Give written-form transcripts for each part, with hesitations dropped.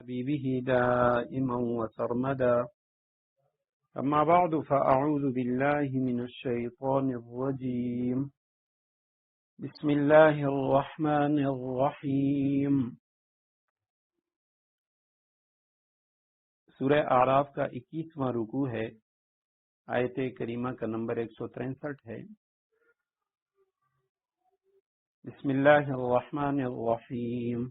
حبيبه دائما وسرمدا. أما بعد فأعوذ بالله من الشيطان الرجيم. بسم الله الرحمن الرحیم. سورہ اعراف کا 21واں رکوع ہے. آیت کریمہ کا نمبر 163 ہے. بسم اللہ الرحمن الرحیم.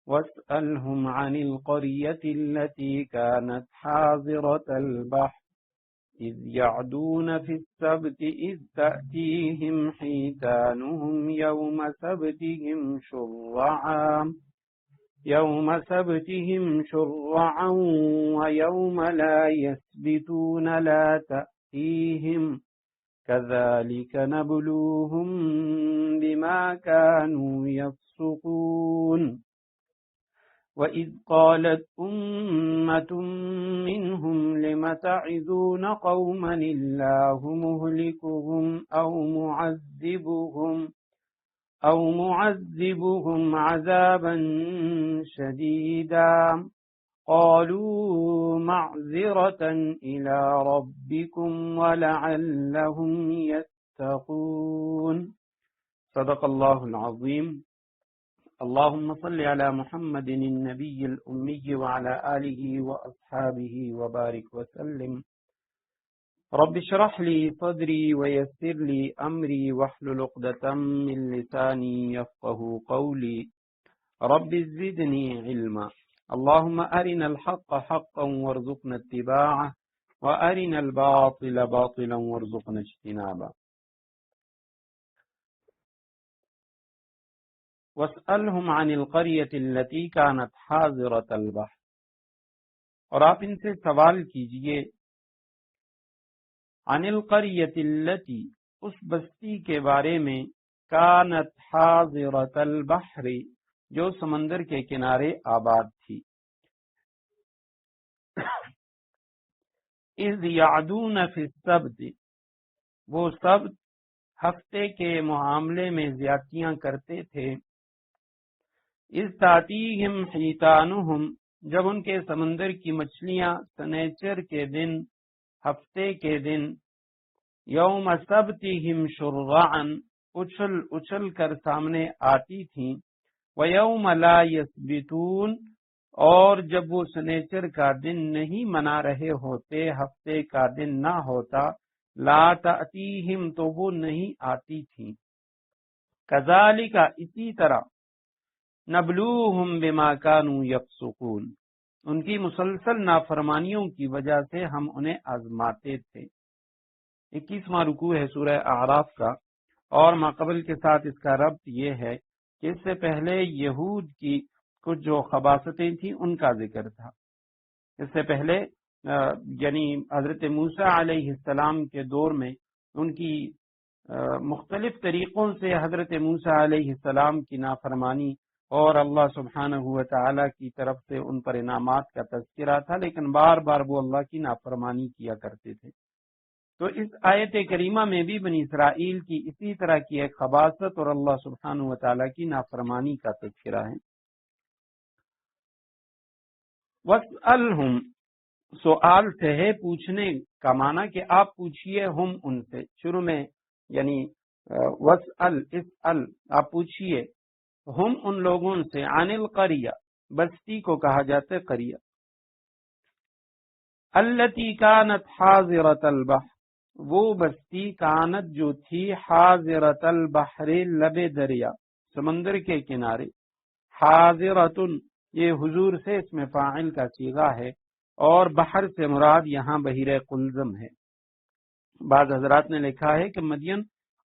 واسألهم عن القرية التي كانت حاضرة البحر إذ يعدون في السبت إذ تأتيهم حيتانهم يوم سبتهم شرعا ويوم لا يسبتون لا تأتيهم كذلك نبلوهم بما كانوا يفسقون. وَإِذْ قَالَتْ أُمَّةٌ مِّنْهُمْ لِمَ تَعِظُونَ قَوْمًا اللَّهُ مُهْلِكُهُمْ أَوْ مُعَذِّبُهُمْ عَذَابًا شَدِيدًا قَالُوا مَعْذِرَةً إِلَى رَبِّكُمْ وَلَعَلَّهُمْ يَتَّقُونَ. صدق اللہ العظیم. اللهم صل على محمد النبي الأمي وعلى آله وأصحابه وبارك وسلم. رب اشرح لي صدري ويسر لي أمري واحلل عقدة من لساني يفقه قولي. رب زدني علما. اللهم أرنا الحق حقا وارزقنا اتباعه وأرنا الباطل باطلا وارزقنا اجتنابه. وَاسْأَلْهُمْ عَنِ الْقَرْيَةِ الَّتِي كَانَتْ حَاضِرَةَ الْبَحْرِ. اور آپ ان سے سوال کیجئے عن الْقَرْيَةِ الَّتِي، اس بستی کے بارے میں، كَانَتْ حَاضِرَةَ الْبَحْرِ، جو سمندر کے کنارے آباد تھی. اِذْ يَعْدُونَ فِي السَّبْتِ، وہ سبت ہفتے کے معاملے میں زیادتیاں کرتے تھے. اِذْ تَأْتِيهِمْ حِيتَانُهُمْ، جب ان کے سمندر کی مچھلیاں سنیچر کے دن، ہفتے کے دن، یوم سبتہم شرعاً، اچھل کر سامنے آتی تھیں. وَيَوْمَ لَا يَسْبِتُونَ، اور جب وہ سنیچر کا دن نہیں منا رہے ہوتے، ہفتے کا دن نہ ہوتا، لا تأتیہم، تو وہ نہیں آتی تھیں. کذالک، اسی طرح، نبلوہم بما کانوا یفسقون، ان کی مسلسل نافرمانیوں کی وجہ سے ہم انہیں آزماتے تھے. 21واں رکوع ہے سورہ اعراف کا، اور ماقبل کے ساتھ اس کا ربط یہ ہے کہ اس سے پہلے یہود کی کچھ جو خباثتیں تھیں ان کا ذکر تھا. اس سے پہلے یعنی حضرت موسیٰ علیہ السلام کے دور میں ان کی مختلف طریقوں سے حضرت موسیٰ علیہ السلام کی نافرمانی اور اللہ سبحانہ و تعالی کی طرف سے ان پر انعامات کا تذکرہ تھا، لیکن بار بار وہ اللہ کی نافرمانی کیا کرتے تھے. تو اس آیت کریمہ میں بھی بنی اسرائیل کی اسی طرح کی ایک خباثت اور اللہ سبحانہ و تعالی کی نافرمانی کا تذکرہ ہے. وَاسْأَلْهُمْ، سوال سے ہے پوچھنے کا معنی کہ آپ پوچھئے ہم ان سے. شروع میں یعنی وَاسْأَلْ، اسأل، آپ پوچھئے ہم ان لوگوں سے، عن القریہ، بستی کو کہا جاتا ہے قریہ. التی کانت حاضرۃ البحر، وہ بستی کانت جو تھی، حاضرۃ البحر، لب دریا، سمندر کے کنارے. حاضرۃن، یہ حضور سے اس میں فاعل کا صیغہ ہے، اور بحر سے مراد یہاں بحیرہ قلزم ہے. بعض حضرات نے لکھا ہے کہ مدین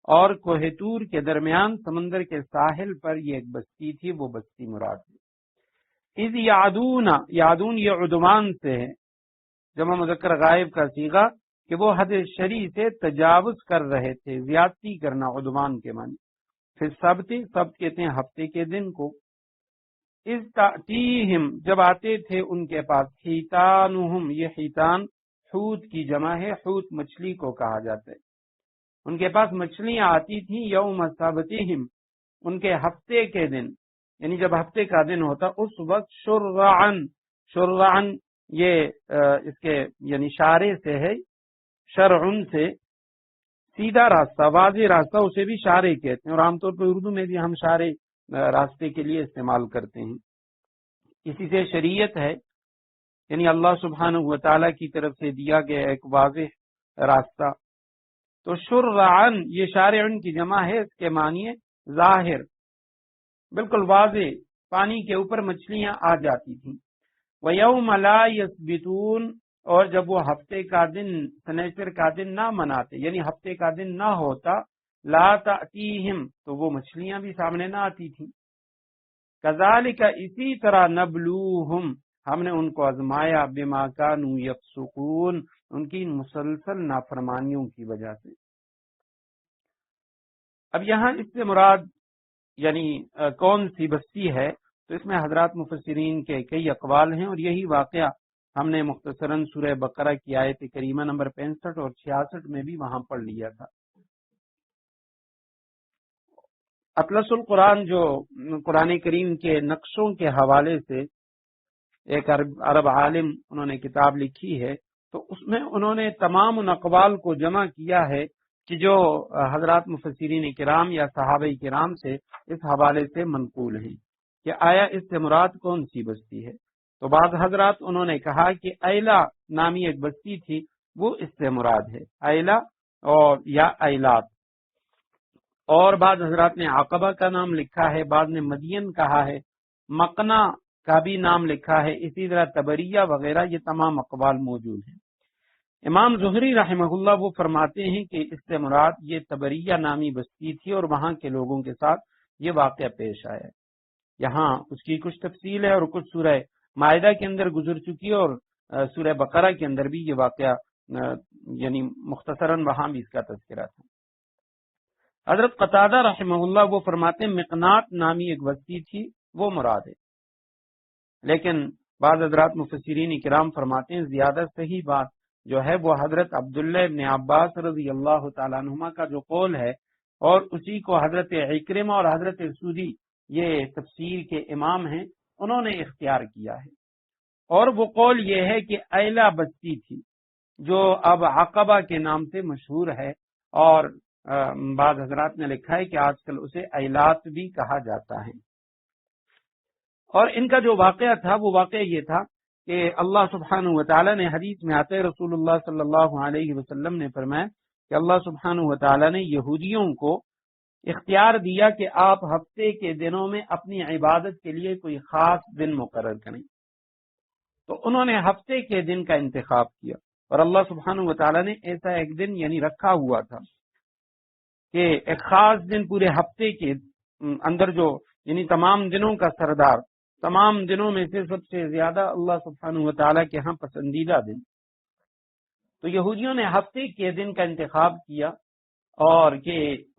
اور کوہ طور کے درمیان سمندر کے ساحل پر یہ ایک بستی تھی، وہ بستی مراد ہے. اذ یعدون، یعدون یہ عدوان سے ہے، جمع مذکر غائب کا صیغہ، کہ وہ حد شرعی سے تجاوز کر رہے تھے، زیادتی کرنا عدوان کے معنی. پھر سبت کہتے ہیں ہفتے کے دن کو. اذ تأتیہم، جب آتے تھے ان کے پاس، حیتانہم، یہ حیتان حوت کی جمع ہے، حوت مچھلی کو کہا جاتا ہے. ان کے پاس مچھلیاں آتی تھیں یوم سبتہم، ان کے ہفتے کے دن، یعنی جب ہفتے کا دن ہوتا اس وقت، شرعاً، شرعن یہ اس کے یعنی شارع سے ہے، شرعن سے سیدھا راستہ، واضح راستہ، اسے بھی شارع کہتے ہیں، اور عام طور پر اردو میں بھی ہم شارع راستے کے لیے استعمال کرتے ہیں۔ اسی سے شریعت ہے، یعنی اللہ سبحانہ و تعالیٰ کی طرف سے دیا گیا ایک واضح راستہ۔ تو شرعن یہ شارعن کی جمع ہے، اس کے معنی ظاہر، بالکل واضح، پانی کے اوپر مچھلیاں آ جاتی تھیں۔ وَيَوْمَ لَا يَثْبِتُونَ، اور جب وہ ہفتے کا دن، سنیچر کا دن نہ مناتے، یعنی ہفتے کا دن نہ ہوتا، لا تأتیہم، تو وہ مچھلیاں بھی سامنے نہ آتی تھیں۔ کذالک، اسی طرح، نبلوہم، ہم نے ان کو آزمایا، بما کانوا یفسقون، ان کی مسلسل نافرمانیوں کی وجہ سے۔ اب یہاں اس سے مراد یعنی کون سی بستی ہے، تو اس میں حضرات مفسرین کے کئی اقوال ہیں، اور یہی واقعہ ہم نے مختصراً سورہ بقرہ کی آیت کریمہ نمبر 65 اور 66 میں بھی وہاں پڑھ لیا تھا۔ اطلس القرآن جو قرآن کریم کے نقشوں کے حوالے سے ایک عرب عالم انہوں نے کتاب لکھی ہے، تو اس میں انہوں نے تمام ان اقوال کو جمع کیا ہے کہ جو حضرات مفسرین کرام یا صحابہ کرام سے اس حوالے سے منقول ہیں کہ آیا اس سے مراد کون سی بستی ہے۔ تو بعض حضرات انہوں نے کہا کہ ایلا نامی ایک بستی تھی، وہ اس سے مراد ہے، ایلا اور یا ایلات، اور بعض حضرات نے عقبہ کا نام لکھا ہے، بعض نے مدین کہا ہے، مقنا کا بھی نام لکھا ہے، اسی طرح تبریہ وغیرہ، یہ تمام اقوال موجود ہیں۔ امام زہری رحمہ اللہ وہ فرماتے ہیں کہ اس سے مراد یہ تبریہ نامی بستی تھی، اور وہاں کے لوگوں کے ساتھ یہ واقعہ پیش آیا ہے۔ یہاں اس کی کچھ تفصیل ہے، اور کچھ سورہ مائدہ کے اندر گزر چکی، اور سورہ بقرہ کے اندر بھی یہ واقعہ یعنی مختصراً وہاں بھی اس کا تذکرہ تھا۔ حضرت قتادہ رحمہ اللہ وہ فرماتے ہیں مقناط نامی ایک بستی تھی، وہ مراد ہے، لیکن بعض حضرات مفسرین کرام فرماتے ہیں زیادہ صحیح بات جو ہے وہ حضرت عبداللہ ابن عباس رضی اللہ تعالیٰ عنہما کا جو قول ہے، اور اسی کو حضرت عکرمہ اور حضرت سودی، یہ تفسیر کے امام ہیں، انہوں نے اختیار کیا ہے، اور وہ قول یہ ہے کہ ایلا بستی تھی جو اب عقبہ کے نام سے مشہور ہے، اور بعض حضرات نے لکھا ہے کہ آج کل اسے ایلات بھی کہا جاتا ہے۔ اور ان کا جو واقعہ تھا وہ واقعہ یہ تھا کہ اللہ سبحانہ و تعالیٰ نے حدیث میں آتے رسول اللہ صلی اللہ علیہ وسلم نے فرمایا کہ اللہ سبحانہ و تعالیٰ نے یہودیوں کو اختیار دیا کہ آپ ہفتے کے دنوں میں اپنی عبادت کے لیے کوئی خاص دن مقرر کریں، تو انہوں نے ہفتے کے دن کا انتخاب کیا، اور اللہ سبحانہ و تعالیٰ نے ایسا ایک دن یعنی رکھا ہوا تھا کہ ایک خاص دن پورے ہفتے کے اندر جو یعنی تمام دنوں کا سردار، تمام دنوں میں سے سب سے زیادہ اللہ سبحانہ و تعالیٰ کے ہاں پسندیدہ دن، تو یہودیوں نے ہفتے کے دن کا انتخاب کیا، اور کہ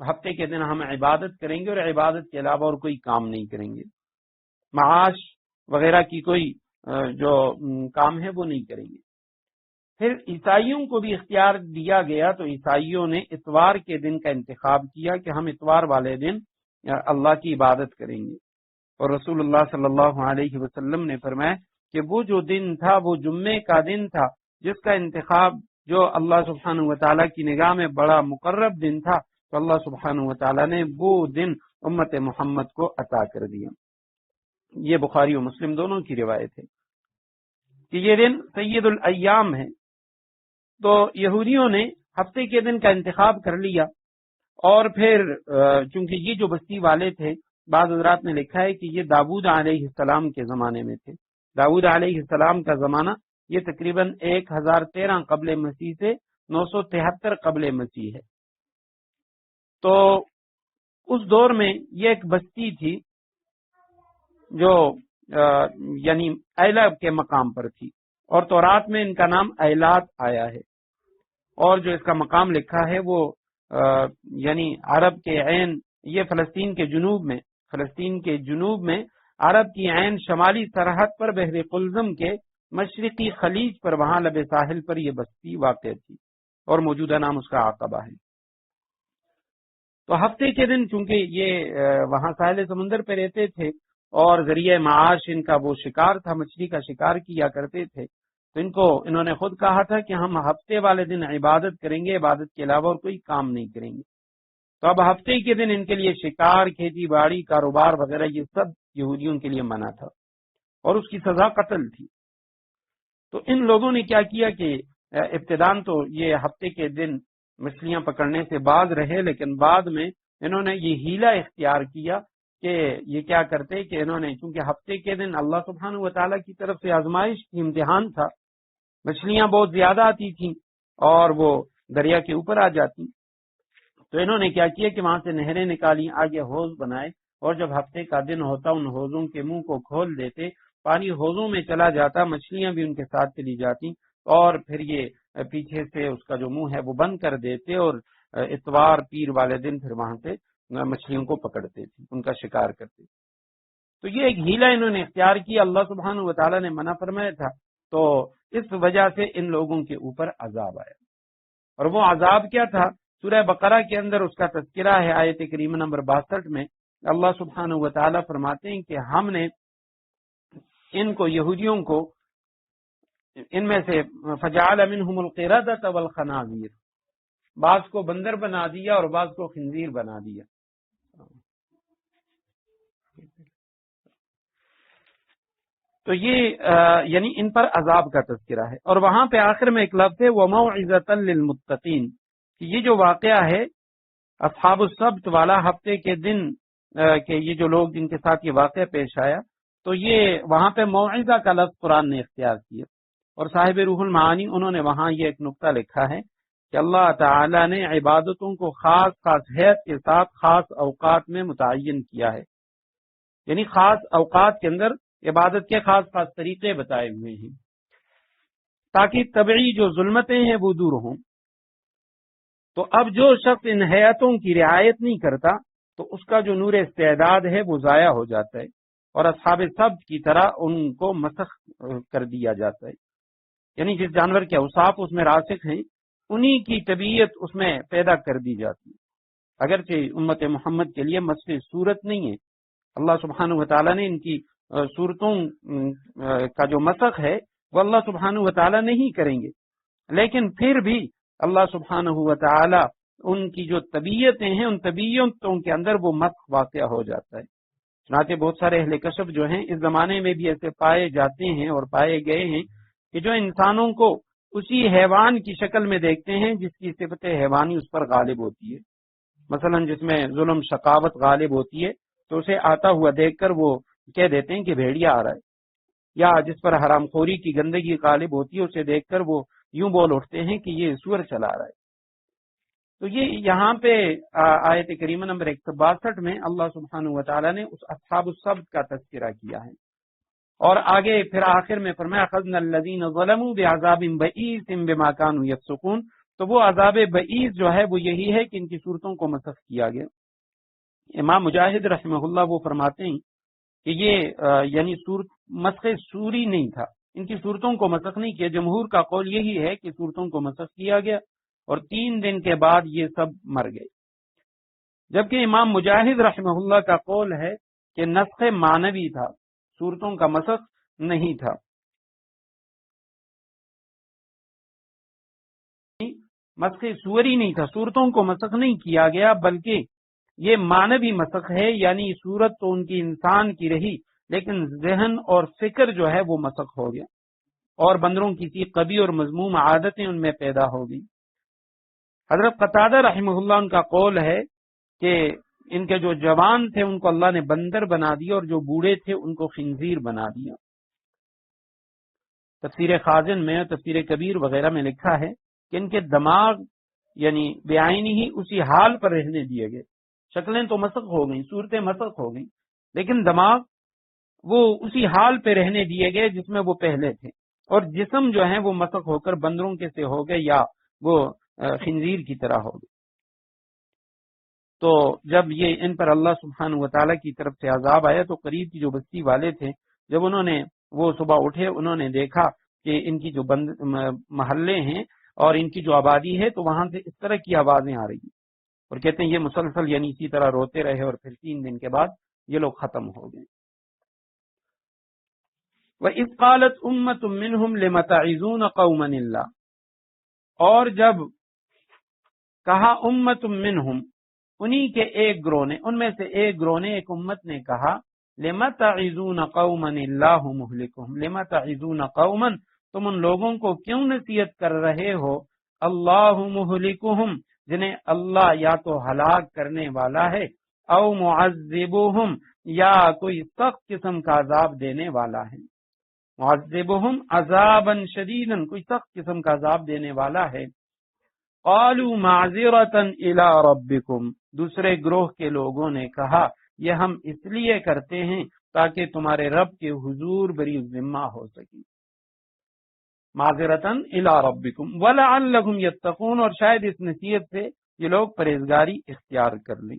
ہفتے کے دن ہم عبادت کریں گے، اور عبادت کے علاوہ اور کوئی کام نہیں کریں گے، معاش وغیرہ کی کوئی جو کام ہے وہ نہیں کریں گے۔ پھر عیسائیوں کو بھی اختیار دیا گیا، تو عیسائیوں نے اتوار کے دن کا انتخاب کیا کہ ہم اتوار والے دن اللہ کی عبادت کریں گے، اور رسول اللہ صلی اللہ علیہ وسلم نے فرمایا کہ وہ جو دن تھا وہ جمعے کا دن تھا، جس کا انتخاب جو اللہ سبحانہ و تعالیٰ کی نگاہ میں بڑا مقرب دن تھا، تو اللہ سبحانہ و تعالیٰ نے وہ دن امت محمد کو عطا کر دیا۔ یہ بخاری و مسلم دونوں کی روایت ہے کہ یہ دن سید الایام ہے۔ تو یہودیوں نے ہفتے کے دن کا انتخاب کر لیا، اور پھر چونکہ یہ جو بستی والے تھے، بعض حضرات نے لکھا ہے کہ یہ داؤد علیہ السلام کے زمانے میں تھے۔ داؤد علیہ السلام کا زمانہ یہ تقریباً 1013 قبل مسیح سے 973 قبل مسیح ہے۔ تو اس دور میں یہ ایک بستی تھی جو یعنی ایلا کے مقام پر تھی، اور تورات میں ان کا نام ایلات آیا ہے، اور جو اس کا مقام لکھا ہے وہ یعنی عرب کے عین، یہ فلسطین کے جنوب میں عرب کی عین شمالی سرحد پر بحر قلزم کے مشرقی خلیج پر، وہاں لب ساحل پر یہ بستی واقع تھی، اور موجودہ نام اس کا عقبہ ہے۔ تو ہفتے کے دن چونکہ یہ وہاں ساحل سمندر پہ رہتے تھے، اور ذریعہ معاش ان کا وہ شکار تھا، مچھلی کا شکار کیا کرتے تھے، تو انہوں نے خود کہا تھا کہ ہم ہفتے والے دن عبادت کریں گے، عبادت کے علاوہ اور کوئی کام نہیں کریں گے۔ تو اب ہفتے کے دن ان کے لیے شکار، کھیتی باڑی، کاروبار وغیرہ یہ سب یہودیوں کے لیے منع تھا، اور اس کی سزا قتل تھی۔ تو ان لوگوں نے کیا کیا کہ ابتداً تو یہ ہفتے کے دن مچھلیاں پکڑنے سے باز رہے، لیکن بعد میں انہوں نے یہ ہیلا اختیار کیا کہ یہ کیا کرتے کہ انہوں نے، چونکہ ہفتے کے دن اللہ سبحانہ و تعالیٰ کی طرف سے آزمائش کی، امتحان تھا، مچھلیاں بہت زیادہ آتی تھیں اور وہ دریا کے اوپر آ جاتی، تو انہوں نے کیا کیا کہ وہاں سے نہریں نکالی، آگے حوض بنائے، اور جب ہفتے کا دن ہوتا ان حوضوں کے منہ کو کھول دیتے، پانی حوضوں میں چلا جاتا، مچھلیاں بھی ان کے ساتھ چلی جاتی، اور پھر یہ پیچھے سے اس کا جو منہ ہے وہ بند کر دیتے، اور اتوار پیر والے دن پھر وہاں سے مچھلیوں کو پکڑتے تھے، ان کا شکار کرتے۔ تو یہ ایک ہیلا انہوں نے اختیار کیا، اللہ سبحانہ و تعالیٰ نے منع فرمایا تھا، تو اس وجہ سے ان لوگوں کے اوپر عذاب آیا۔ اور وہ عذاب کیا تھا؟ سورہ بقرہ کے اندر اس کا تذکرہ ہے، آیت کریمہ نمبر 62 میں اللہ سبحانہ و تعالیٰ فرماتے ہیں کہ ہم نے ان کو، یہودیوں کو، ان میں سے فجعل منہم القردۃ والخنازیر، بعض کو بندر بنا دیا اور بعض کو خنزیر بنا دیا۔ تو یہ یعنی ان پر عذاب کا تذکرہ ہے۔ اور وہاں پہ آخر میں ایک لفظ ہے وَمَوْعِظَةً لِّلْمُتَّقِينَ، کہ یہ جو واقعہ ہے اصحاب السبت والا، ہفتے کے دن کہ یہ جو لوگ جن کے ساتھ یہ واقعہ پیش آیا، تو یہ وہاں پہ موعظہ کا لفظ قرآن نے اختیار کیا، اور صاحب روح المعانی انہوں نے وہاں یہ ایک نقطہ لکھا ہے کہ اللہ تعالی نے عبادتوں کو خاص خاص حیث کے ساتھ خاص اوقات میں متعین کیا ہے، یعنی خاص اوقات کے اندر عبادت کے خاص خاص طریقے بتائے ہوئے ہیں، تاکہ طبعی جو ظلمتیں ہیں وہ دور ہوں۔ تو اب جو شخص ان حیاتوں کی رعایت نہیں کرتا تو اس کا جو نور استعداد ہے وہ ضائع ہو جاتا ہے، اور اصحاب سبت کی طرح ان کو مسخ کر دیا جاتا ہے، یعنی جس جانور کے اوصاف اس میں راسخ ہیں انہی کی طبیعت اس میں پیدا کر دی جاتی ہے۔ اگرچہ امت محمد کے لیے مسخ صورت نہیں ہے، اللہ سبحانہ و تعالیٰ نے ان کی صورتوں کا جو مسخ ہے وہ اللہ سبحانہ و تعالیٰ نہیں کریں گے، لیکن پھر بھی اللہ سبحانہ و تعالیٰ ان کی جو طبیعتیں ہیں ان طبیعتوں کے اندر وہ مسخ واقع ہو جاتا ہے۔ چنانچہ بہت سارے اہل کشف جو ہیں اس زمانے میں بھی ایسے پائے جاتے ہیں اور پائے گئے ہیں کہ جو انسانوں کو اسی حیوان کی شکل میں دیکھتے ہیں جس کی صفت حیوانی اس پر غالب ہوتی ہے، مثلا جس میں ظلم شقاوت غالب ہوتی ہے تو اسے آتا ہوا دیکھ کر وہ کہہ دیتے ہیں کہ بھیڑیا آ رہا ہے، یا جس پر حرام خوری کی گندگی غالب ہوتی ہے اسے دیکھ کر وہ یوں بول اٹھتے ہیں کہ یہ سور چلا رہا ہے۔ تو یہ یہاں پہ آیت کریمہ نمبر 162 میں اللہ سبحانہ و تعالیٰ نے اس اصحاب السبت کا تذکرہ کیا ہے، اور آگے پھر آخر میں فرمایا اخذنا الذین ظلموا بعذاب بئیس بما كانوا یفسقون، تو وہ عذاب بئیس جو ہے وہ یہی ہے کہ ان کی صورتوں کو مسخ کیا گیا۔ امام مجاہد رحمہ اللہ وہ فرماتے ہیں کہ یہ یعنی مسخ سوری نہیں تھا، ان کی صورتوں کو مسخ نہیں کیا، جمہور کا قول یہی ہے کہ صورتوں کو مسخ کیا گیا اور 3 دن کے بعد یہ سب مر گئے، جبکہ امام مجاہد رحمہ اللہ کا قول ہے کہ نسخ معنوی تھا، صورتوں کا مسخ نہیں تھا، مسخ سوری نہیں تھا، صورتوں کو مسخ نہیں کیا گیا، بلکہ یہ معنوی مسخ ہے، یعنی صورت تو ان کی انسان کی رہی لیکن ذہن اور فکر جو ہے وہ مسخ ہو گیا، اور بندروں کی سی قبی اور مذموم عادتیں ان میں پیدا ہو گئی۔ حضرت قتادہ رحمہ اللہ ان کا قول ہے کہ ان کے جو جوان تھے ان کو اللہ نے بندر بنا دیا اور جو بوڑھے تھے ان کو خنزیر بنا دیا۔ تفسیر خازن میں اور تفسیر کبیر وغیرہ میں لکھا ہے کہ ان کے دماغ یعنی بعینی ہی اسی حال پر رہنے دیے گئے، شکلیں تو مسخ ہو گئیں، صورتیں مسخ ہو گئیں، لیکن دماغ وہ اسی حال پہ رہنے دیے گئے جس میں وہ پہلے تھے، اور جسم جو ہے وہ مسخ ہو کر بندروں کے سے ہو گئے یا وہ خنزیر کی طرح ہو گئے۔ تو جب یہ ان پر اللہ سبحانہ و تعالیٰ کی طرف سے عذاب آیا تو قریب کی جو بستی والے تھے جب انہوں نے وہ صبح اٹھے انہوں نے دیکھا کہ ان کی جو محلے ہیں اور ان کی جو آبادی ہے تو وہاں سے اس طرح کی آوازیں آ رہی ہیں، اور کہتے ہیں یہ مسلسل یعنی اسی طرح روتے رہے اور پھر 3 دن کے بعد یہ لوگ ختم ہو گئے۔ وَإِذْ قَالَتْ أُمَّةٌ مِّنْهُمْ لِمَ تَعِظُونَ قَوْمًا اللَّهَ، اور جب کہا امت منہم، انہی کے ایک گروہ نے، ان میں سے ایک گروہ نے، ایک امت نے کہا لِمَ تَعِظُونَ قَوْمًا اللَّهُ مُهْلِكُهُمْ، لِمَ تَعِظُونَ قَوْمًا، تم ان لوگوں کو کیوں نصیحت کر رہے ہو، اللہ مہلکہم، جنہیں اللہ یا تو ہلاک کرنے والا ہے، او معذبہم، یا کوئی سخت قسم کا عذاب دینے والا ہے، معذبہم عذابا شدیدا، کوئی سخت قسم کا عذاب دینے والا ہے۔ قالوا معذرتا الی ربکم، دوسرے گروہ کے لوگوں نے کہا یہ ہم اس لیے کرتے ہیں تاکہ تمہارے رب کے حضور بری ذمہ ہو سکیں، معذرتا الی ربکم ولعلہم یتقون، اور شاید اس نصیحت سے یہ لوگ پرہیزگاری اختیار کر لیں۔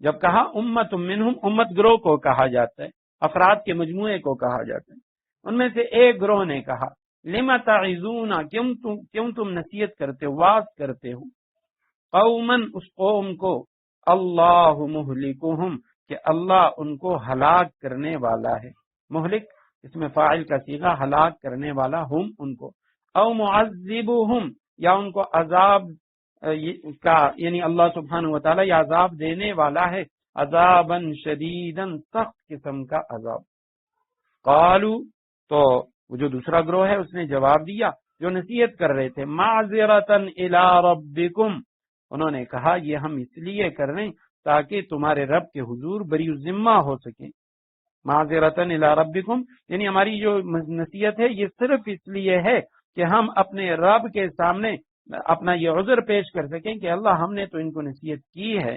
جب کہا امت منہم، امت گروہ کو کہا جاتا ہے، افراد کے مجموعے کو کہا جاتا ہے، ان میں سے ایک گروہ نے کہا لِمَ تَعِظُونَ، کیوں تم نصیحت کرتے ہو، واعظ کرتے ہو، قوماً، اس قوم کو، اللہ مہلکہم، کہ اللہ ان کو ہلاک کرنے والا ہے، مہلک اس میں فاعل کا صیغہ، ہلاک کرنے والا، ہم ان کو، او معذبہم، یا ان کو عذاب کا، یعنی اللہ سبحانہ وتعالی یا عذاب دینے والا ہے، عذابا شدیدا، سخت قسم کا عذاب۔ قالوا، تو وہ جو دوسرا گروہ ہے اس نے جواب دیا، جو نصیحت کر رہے تھے، معذرتا الی ربکم، انہوں نے کہا یہ ہم اس لیے کر رہے ہیں تاکہ تمہارے رب کے حضور بری ذمہ ہو سکیں، معذرتا الی ربکم، یعنی ہماری جو نصیحت ہے یہ صرف اس لیے ہے کہ ہم اپنے رب کے سامنے اپنا یہ عذر پیش کر سکیں کہ اللہ ہم نے تو ان کو نصیحت کی ہے،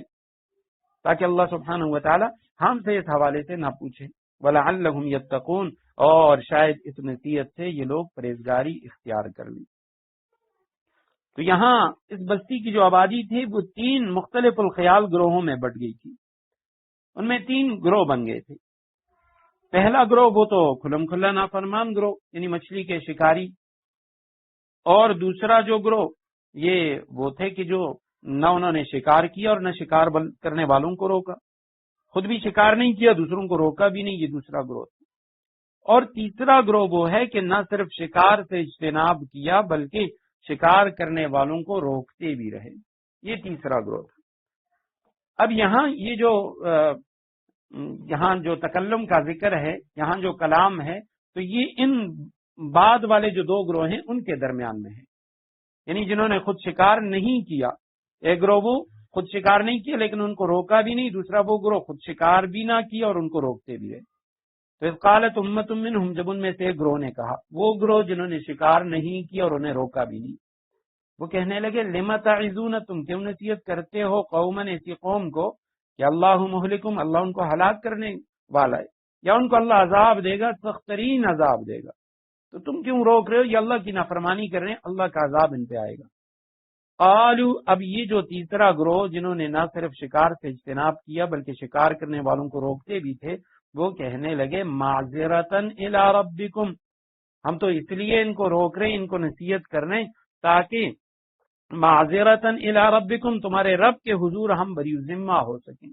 تاکہ اللہ سبحانہ وتعالی ہم سے اس حوالے سے نہ پوچھے، وَلَعَلَّهُمْ يَتَّقُونَ، اور شاید اس نصیحت سے یہ لوگ پرہیزگاری اختیار کر لیں۔ تو یہاں اس بستی کی جو آبادی تھی وہ 3 مختلف الخیال گروہوں میں بٹ گئی تھی، ان میں 3 گروہ بن گئے تھے۔ پہلا گروہ وہ تو کھلم کھلا نافرمان گروہ، یعنی مچھلی کے شکاری، اور دوسرا جو گروہ یہ وہ تھے کہ جو نہ انہوں نے شکار کیا اور نہ شکار کرنے والوں کو روکا، خود بھی شکار نہیں کیا، دوسروں کو روکا بھی نہیں، یہ دوسرا گروہ تھا۔ اور تیسرا گروہ وہ ہے کہ نہ صرف شکار سے اجتناب کیا بلکہ شکار کرنے والوں کو روکتے بھی رہے، یہ تیسرا گروہ تھا۔ اب یہاں یہ جو یہاں جو تکلم کا ذکر ہے، یہاں جو کلام ہے، تو یہ ان بعد والے جو 2 گروہ ہیں ان کے درمیان میں ہے، یعنی جنہوں نے خود شکار نہیں کیا، ایک گروہ وہ خود شکار نہیں کیا لیکن ان کو روکا بھی نہیں، دوسرا وہ گروہ خود شکار بھی نہ کیا اور ان کو روکتے بھی رہے۔ تو اذ قالت امت منہم، جب ان میں سے ایک گروہ نے کہا، وہ گروہ جنہوں نے شکار نہیں کیا اور انہیں روکا بھی نہیں، وہ کہنے لگے لِمَ تَعِظُونَ، تم کیوں نصیحت کرتے ہو، قوماً، ایسی قوم کو کہ اللہ مہلکم، اللہ ان کو ہلاک کرنے والا ہے، یا ان کو اللہ عذاب دے گا، سخت ترین عذاب دے گا، تو تم کیوں روک رہے ہو، یہ اللہ کی نافرمانی کر رہے ہیں، اللہ کا عذاب ان پہ آئے گا۔ قالوا، اب یہ جو تیسرا گروہ جنہوں نے نہ صرف شکار سے اجتناب کیا بلکہ شکار کرنے والوں کو روکتے بھی تھے، وہ کہنے لگے معذرتا الی ربکم، ہم تو اس لیے ان کو روک رہے ہیں، ان کو نصیحت کر رہے ہیں تاکہ معذرتا الی ربکم، تمہارے رب کے حضور ہم بری ذمہ ہو سکیں،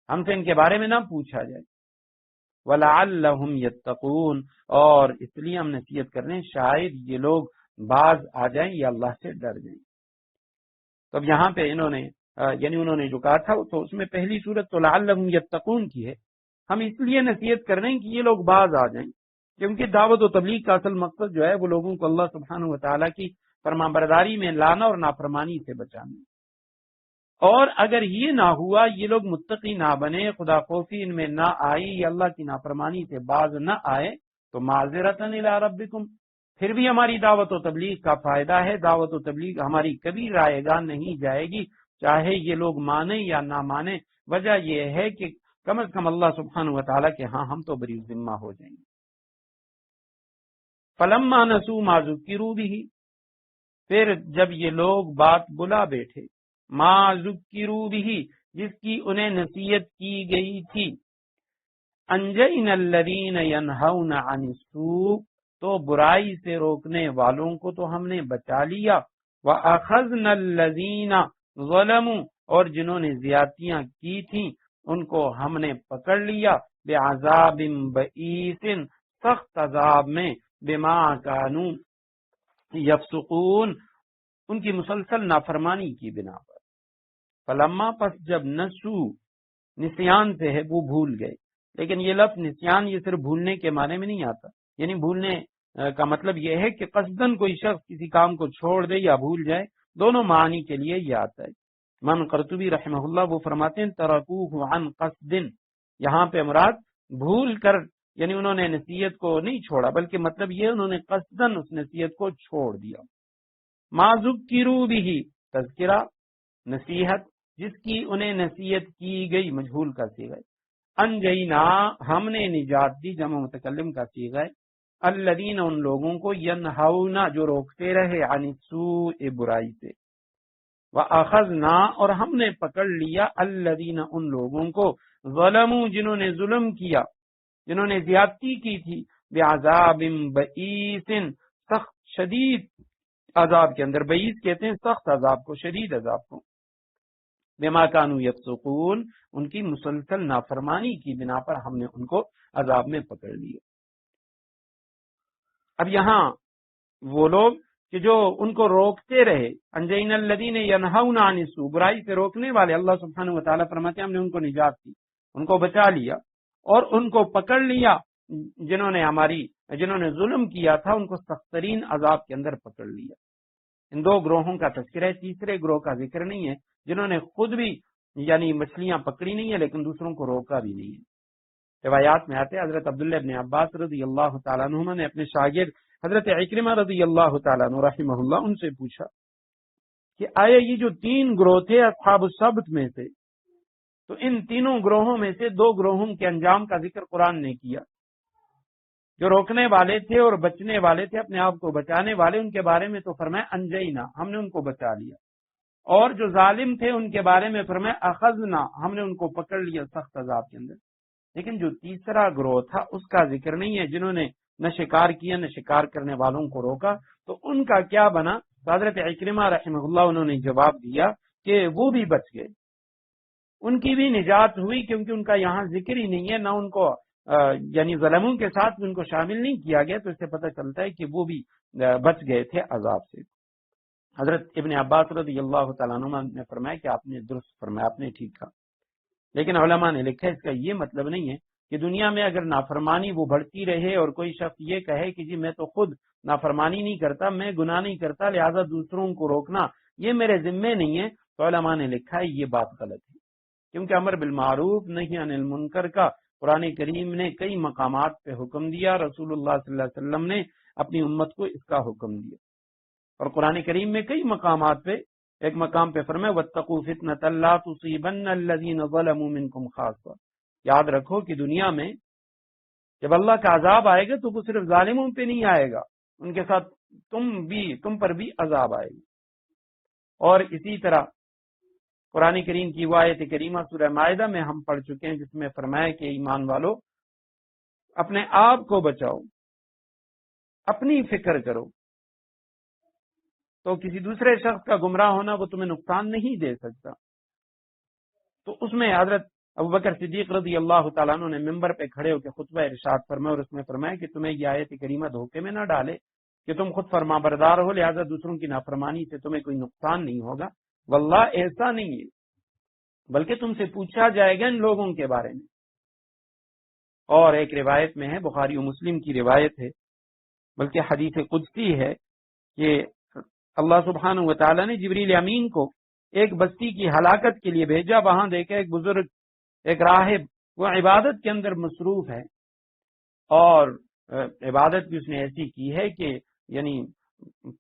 ہم سے ان کے بارے میں نہ پوچھا جائے، وَلَعَلَّهُمْ يَتَّقُونَ، اور اس لیے ہم نصیحت کر رہے ہیں شاید یہ لوگ باز آ جائیں یا اللہ سے ڈر جائیں۔ تو اب یہاں پہ انہوں نے یعنی انہوں نے جو کہا تھا تو اس میں پہلی صورت تو لعلہم یتقون کی ہے، ہم اس لیے نصیحت کر رہے ہیں کہ یہ لوگ باز آ جائیں، کیونکہ دعوت و تبلیغ کا اصل مقصد جو ہے وہ لوگوں کو اللہ سبحانہ وتعالی کی فرمانبرداری میں لانا اور نافرمانی سے بچانا، اور اگر یہ نہ ہوا، یہ لوگ متقی نہ بنے، خدا خوفی ان میں نہ آئی، یا اللہ کی نافرمانی سے باز نہ آئے، تو معذرتا الی ربکم، پھر بھی ہماری دعوت و تبلیغ کا فائدہ ہے، دعوت و تبلیغ ہماری کبھی رائے گاں نہیں جائے گی، چاہے یہ لوگ مانیں یا نہ مانیں، وجہ یہ ہے کہ کم از کم اللہ سبحانہ وتعالی کے ہاں ہم تو بری ذمہ ہو جائیں گے۔ فلما نسوا ما ذکروا بہ، پھر جب یہ لوگ بات بلا بیٹھے، ما ذکروا بہ، جس کی انہیں نصیحت کی گئی تھی، انجینا الذین ینہون عن السوء، تو برائی سے روکنے والوں کو تو ہم نے بچا لیا، وَأَخَذْنَا الَّذِينَ ظَلَمُوا، اور جنہوں نے زیادتیاں کی تھیں ان کو ہم نے پکڑ لیا، بعذاب بئیس، سخت عذاب میں، بما کانوا یفسقون، ان کی مسلسل نافرمانی کی بنا پر۔ فلما، پس جب نسو، نسیان سے ہے وہ بھول گئے، لیکن یہ لفظ نسیان یہ صرف بھولنے کے معنی میں نہیں آتا، یعنی بھولنے کا مطلب یہ ہے کہ قصدن کوئی شخص کسی کام کو چھوڑ دے یا بھول جائے، دونوں معنی کے لیے یہ آتا ہے۔ من قرطبی رحمہ اللہ وہ فرماتے ہیں ترکوہ عن قصد، یہاں پہ مراد بھول کر، یعنی انہوں نے نصیحت کو نہیں چھوڑا، بلکہ مطلب یہ انہوں نے قصدن اس نصیحت کو چھوڑ دیا۔ ما ذکروا بھی، تذکرہ نصیحت جس کی انہیں نصیحت کی گئی، مجہول کا صیغہ ہے۔ انجینا، ہم نے نجات دی، جمع متکلم کا صیغہ ہے۔ الذین، ان لوگوں کو، ینہونا، جو روکتے رہے، عن السوء، برائی سے۔ وَأَخَذْنَا، اور ہم نے پکڑ لیا، الذین، ان لوگوں کو، ظلموا، جنہوں نے ظلم کیا، جنہوں نے زیادتی کی تھی، بعذاب بئیس، سخت شدید عذاب کے اندر، بئیس کہتے ہیں سخت عذاب کو، شدید عذاب کو، بما کانوا یفسقون، ان کی مسلسل نافرمانی کی بنا پر ہم نے ان کو عذاب میں پکڑ لیا۔ اب یہاں وہ لوگ کہ جو ان کو روکتے رہے، انجینا الذین ینہون عن السوء، برائی سے روکنے والے، اللہ سبحانہ و تعالیٰ فرماتے ہیں ہم نے ان کو نجات دی، ان کو بچا لیا، اور ان کو پکڑ لیا جنہوں نے ظلم کیا تھا، ان کو سخت ترین عذاب کے اندر پکڑ لیا۔ ان دو گروہوں کا تذکرہ ہے، تیسرے گروہ کا ذکر نہیں ہے، جنہوں نے خود بھی یعنی مچھلیاں پکڑی نہیں ہے لیکن دوسروں کو روکا بھی نہیں ہے۔ روایات میں آتے حضرت عبداللہ ابن عباس رضی اللہ تعالیٰ عنہما نے اپنے شاگرد حضرت عکرمہ رضی اللہ تعالیٰ عنہ رحمہ اللہ ان سے پوچھا کہ آیا یہ جو تین گروہ تھے اصحاب السبت میں سے، تو ان تینوں گروہوں میں سے دو گروہوں کے انجام کا ذکر قرآن نے کیا، جو روکنے والے تھے اور بچنے والے تھے، اپنے آپ کو بچانے والے، ان کے بارے میں تو فرمایا انجینا، ہم نے ان کو بچا لیا، اور جو ظالم تھے ان کے بارے میں فرمایا اخذنا، ہم نے ان کو پکڑ لیا سخت عذاب کے اندر۔ لیکن جو تیسرا گروہ تھا اس کا ذکر نہیں ہے، جنہوں نے نہ شکار کیا نہ شکار کرنے والوں کو روکا، تو ان کا کیا بنا؟ حضرت عکرمہ رحمہ اللہ انہوں نے جواب دیا کہ وہ بھی بچ گئے، ان کی بھی نجات ہوئی، کیونکہ ان کا یہاں ذکر ہی نہیں ہے، نہ ان کو یعنی ظلموں کے ساتھ ان کو شامل نہیں کیا گیا، تو اس سے پتہ چلتا ہے کہ وہ بھی بچ گئے تھے عذاب سے۔ حضرت ابن عباس رضی اللہ تعالیٰ عنہ نے فرمایا کہ آپ نے درست فرمایا، آپ نے ٹھیک کہا، لیکن علماء نے لکھا اس کا یہ مطلب نہیں ہے کہ دنیا میں اگر نافرمانی وہ بڑھتی رہے اور کوئی شخص یہ کہے کہ جی میں تو خود نافرمانی نہیں کرتا، میں گناہ نہیں کرتا، لہذا دوسروں کو روکنا یہ میرے ذمے نہیں ہے، تو علماء نے لکھا ہے یہ بات غلط ہے، کیونکہ امر بالمعروف نہی عن المنکر کا قرآن کریم نے کئی مقامات پہ حکم دیا، رسول اللہ صلی اللہ علیہ وسلم نے اپنی امت کو اس کا حکم دیا، اور قرآن کریم میں کئی مقامات پہ، ایک مقام پہ فرمائے وَاتَّقُوا فِتْنَةً لَا تُصِيبَنَّ الَّذِينَ ظَلَمُوا مِنْكُمْ خَاصَّةً، یاد رکھو کہ دنیا میں جب اللہ کا عذاب آئے گا تو وہ صرف ظالموں پہ نہیں آئے گا، ان کے ساتھ تم پر بھی عذاب آئے گا۔ اور اسی طرح قرآن کریم کی وہ آیت کریمہ سورہ مائدہ میں ہم پڑھ چکے ہیں جس میں فرمایا کہ ایمان والو اپنے آپ کو بچاؤ، اپنی فکر کرو، تو کسی دوسرے شخص کا گمراہ ہونا وہ تمہیں نقصان نہیں دے سکتا۔ تو اس میں حضرت ابوبکر صدیق رضی اللہ تعالیٰ عنہ نے ممبر پہ کھڑے ہو کے خطبہ ارشاد فرمایا، اور اس میں فرمایا کہ تمہیں یہ آیت کریمہ دھوکے میں نہ ڈالے کہ تم خود فرما بردار ہو، لہذا دوسروں کی نافرمانی سے تمہیں کوئی نقصان نہیں ہوگا، واللہ ایسا نہیں ہے، بلکہ تم سے پوچھا جائے گا ان لوگوں کے بارے میں۔ اور ایک روایت میں ہے، بخاری و مسلم کی روایت ہے، بلکہ حدیث قدسی ہے، کہ اللہ سبحانہ و تعالیٰ نے جبریل امین کو ایک بستی کی ہلاکت کے لیے بھیجا، وہاں دیکھا ایک بزرگ، ایک راہب، وہ عبادت کے اندر مصروف ہے، اور عبادت بھی اس نے ایسی کی ہے کہ یعنی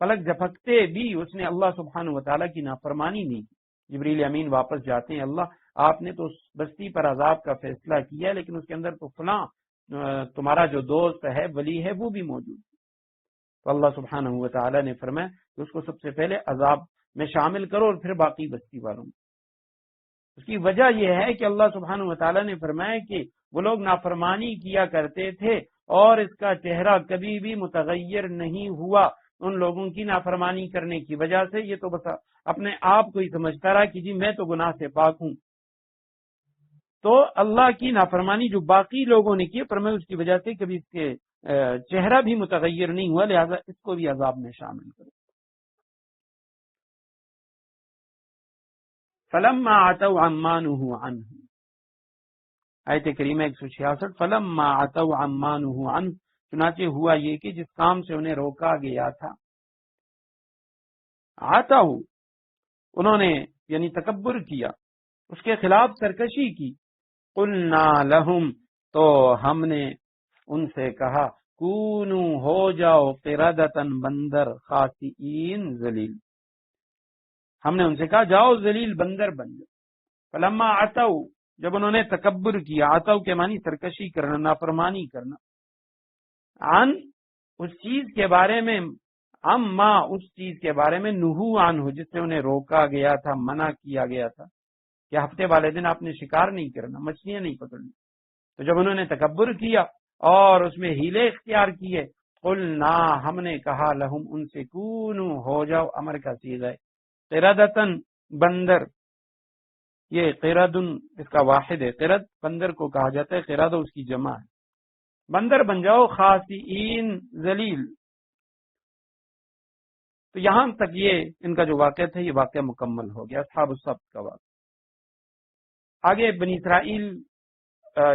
پلک جھپکتے بھی اس نے اللہ سبحانہ و تعالیٰ کی نافرمانی نہیں کی۔ جبریل امین واپس جاتے ہیں، اللہ آپ نے تو اس بستی پر عذاب کا فیصلہ کیا لیکن اس کے اندر تو فلاں تمہارا جو دوست ہے، ولی ہے، وہ بھی موجود ہے۔ تو اللہ سبحانہ و تعالیٰ نے فرمایا کہ اس کو سب سے پہلے عذاب میں شامل کرو اور پھر باقی بستی والوں میں۔ اس کی وجہ یہ ہے کہ اللہ سبحانہ و تعالیٰ نے فرمایا کہ وہ لوگ نافرمانی کیا کرتے تھے اور اس کا چہرہ کبھی بھی متغیر نہیں ہوا ان لوگوں کی نافرمانی کرنے کی وجہ سے، یہ تو بس اپنے آپ کو ہی سمجھتا رہا کہ جی میں تو گناہ سے پاک ہوں۔ تو اللہ کی نافرمانی جو باقی لوگوں نے کی فرمایا اس کی وجہ سے کبھی اس کے چہرہ بھی متغیر نہیں ہوا، لہذا اس کو بھی عذاب میں شامل کرو۔ فلما عتوا عما نهوا عنه، آیت کریمہ 166، فلما عتوا عما نهوا عنه، چنانچہ ہوا یہ کہ جس کام سے انہیں روکا گیا تھا، عتوا انہوں نے یعنی تکبر کیا، اس کے خلاف سرکشی کی، قلنا لہم تو ہم نے ان سے کہا، کونو ہو جاؤ قردتن بندر خاسئین ذلیل، ہم نے ان سے کہا جاؤ ذلیل بندر بن جاؤ۔ فلما عتوا، جب انہوں نے تکبر کیا، عتوا کے معنی سرکشی کرنا، نافرمانی کرنا، عن اس چیز کے بارے میں، اما اس چیز کے بارے میں، نہو عنہ جس سے انہیں روکا گیا تھا، منع کیا گیا تھا کہ ہفتے والے دن آپ نے شکار نہیں کرنا، مچھلیاں نہیں پکڑنی، تو جب انہوں نے تکبر کیا اور اس میں ہیلے اختیار کیے، قلنا ہم نے کہا لہم ان سے، کونو ہو جاؤ، امر کا صیغہ ہے، قردتن بندر، یہ قردن اس کا واحد ہے، قرد بندر کو کہا جاتا ہے، قرد اس کی جمع ہے، بندر بن جاؤ خاسئین ذلیل۔ تو یہاں تک یہ ان کا جو واقعہ تھا یہ واقعہ مکمل ہو گیا، اصحاب السبت کا واقعہ۔ آگے بنی اسرائیل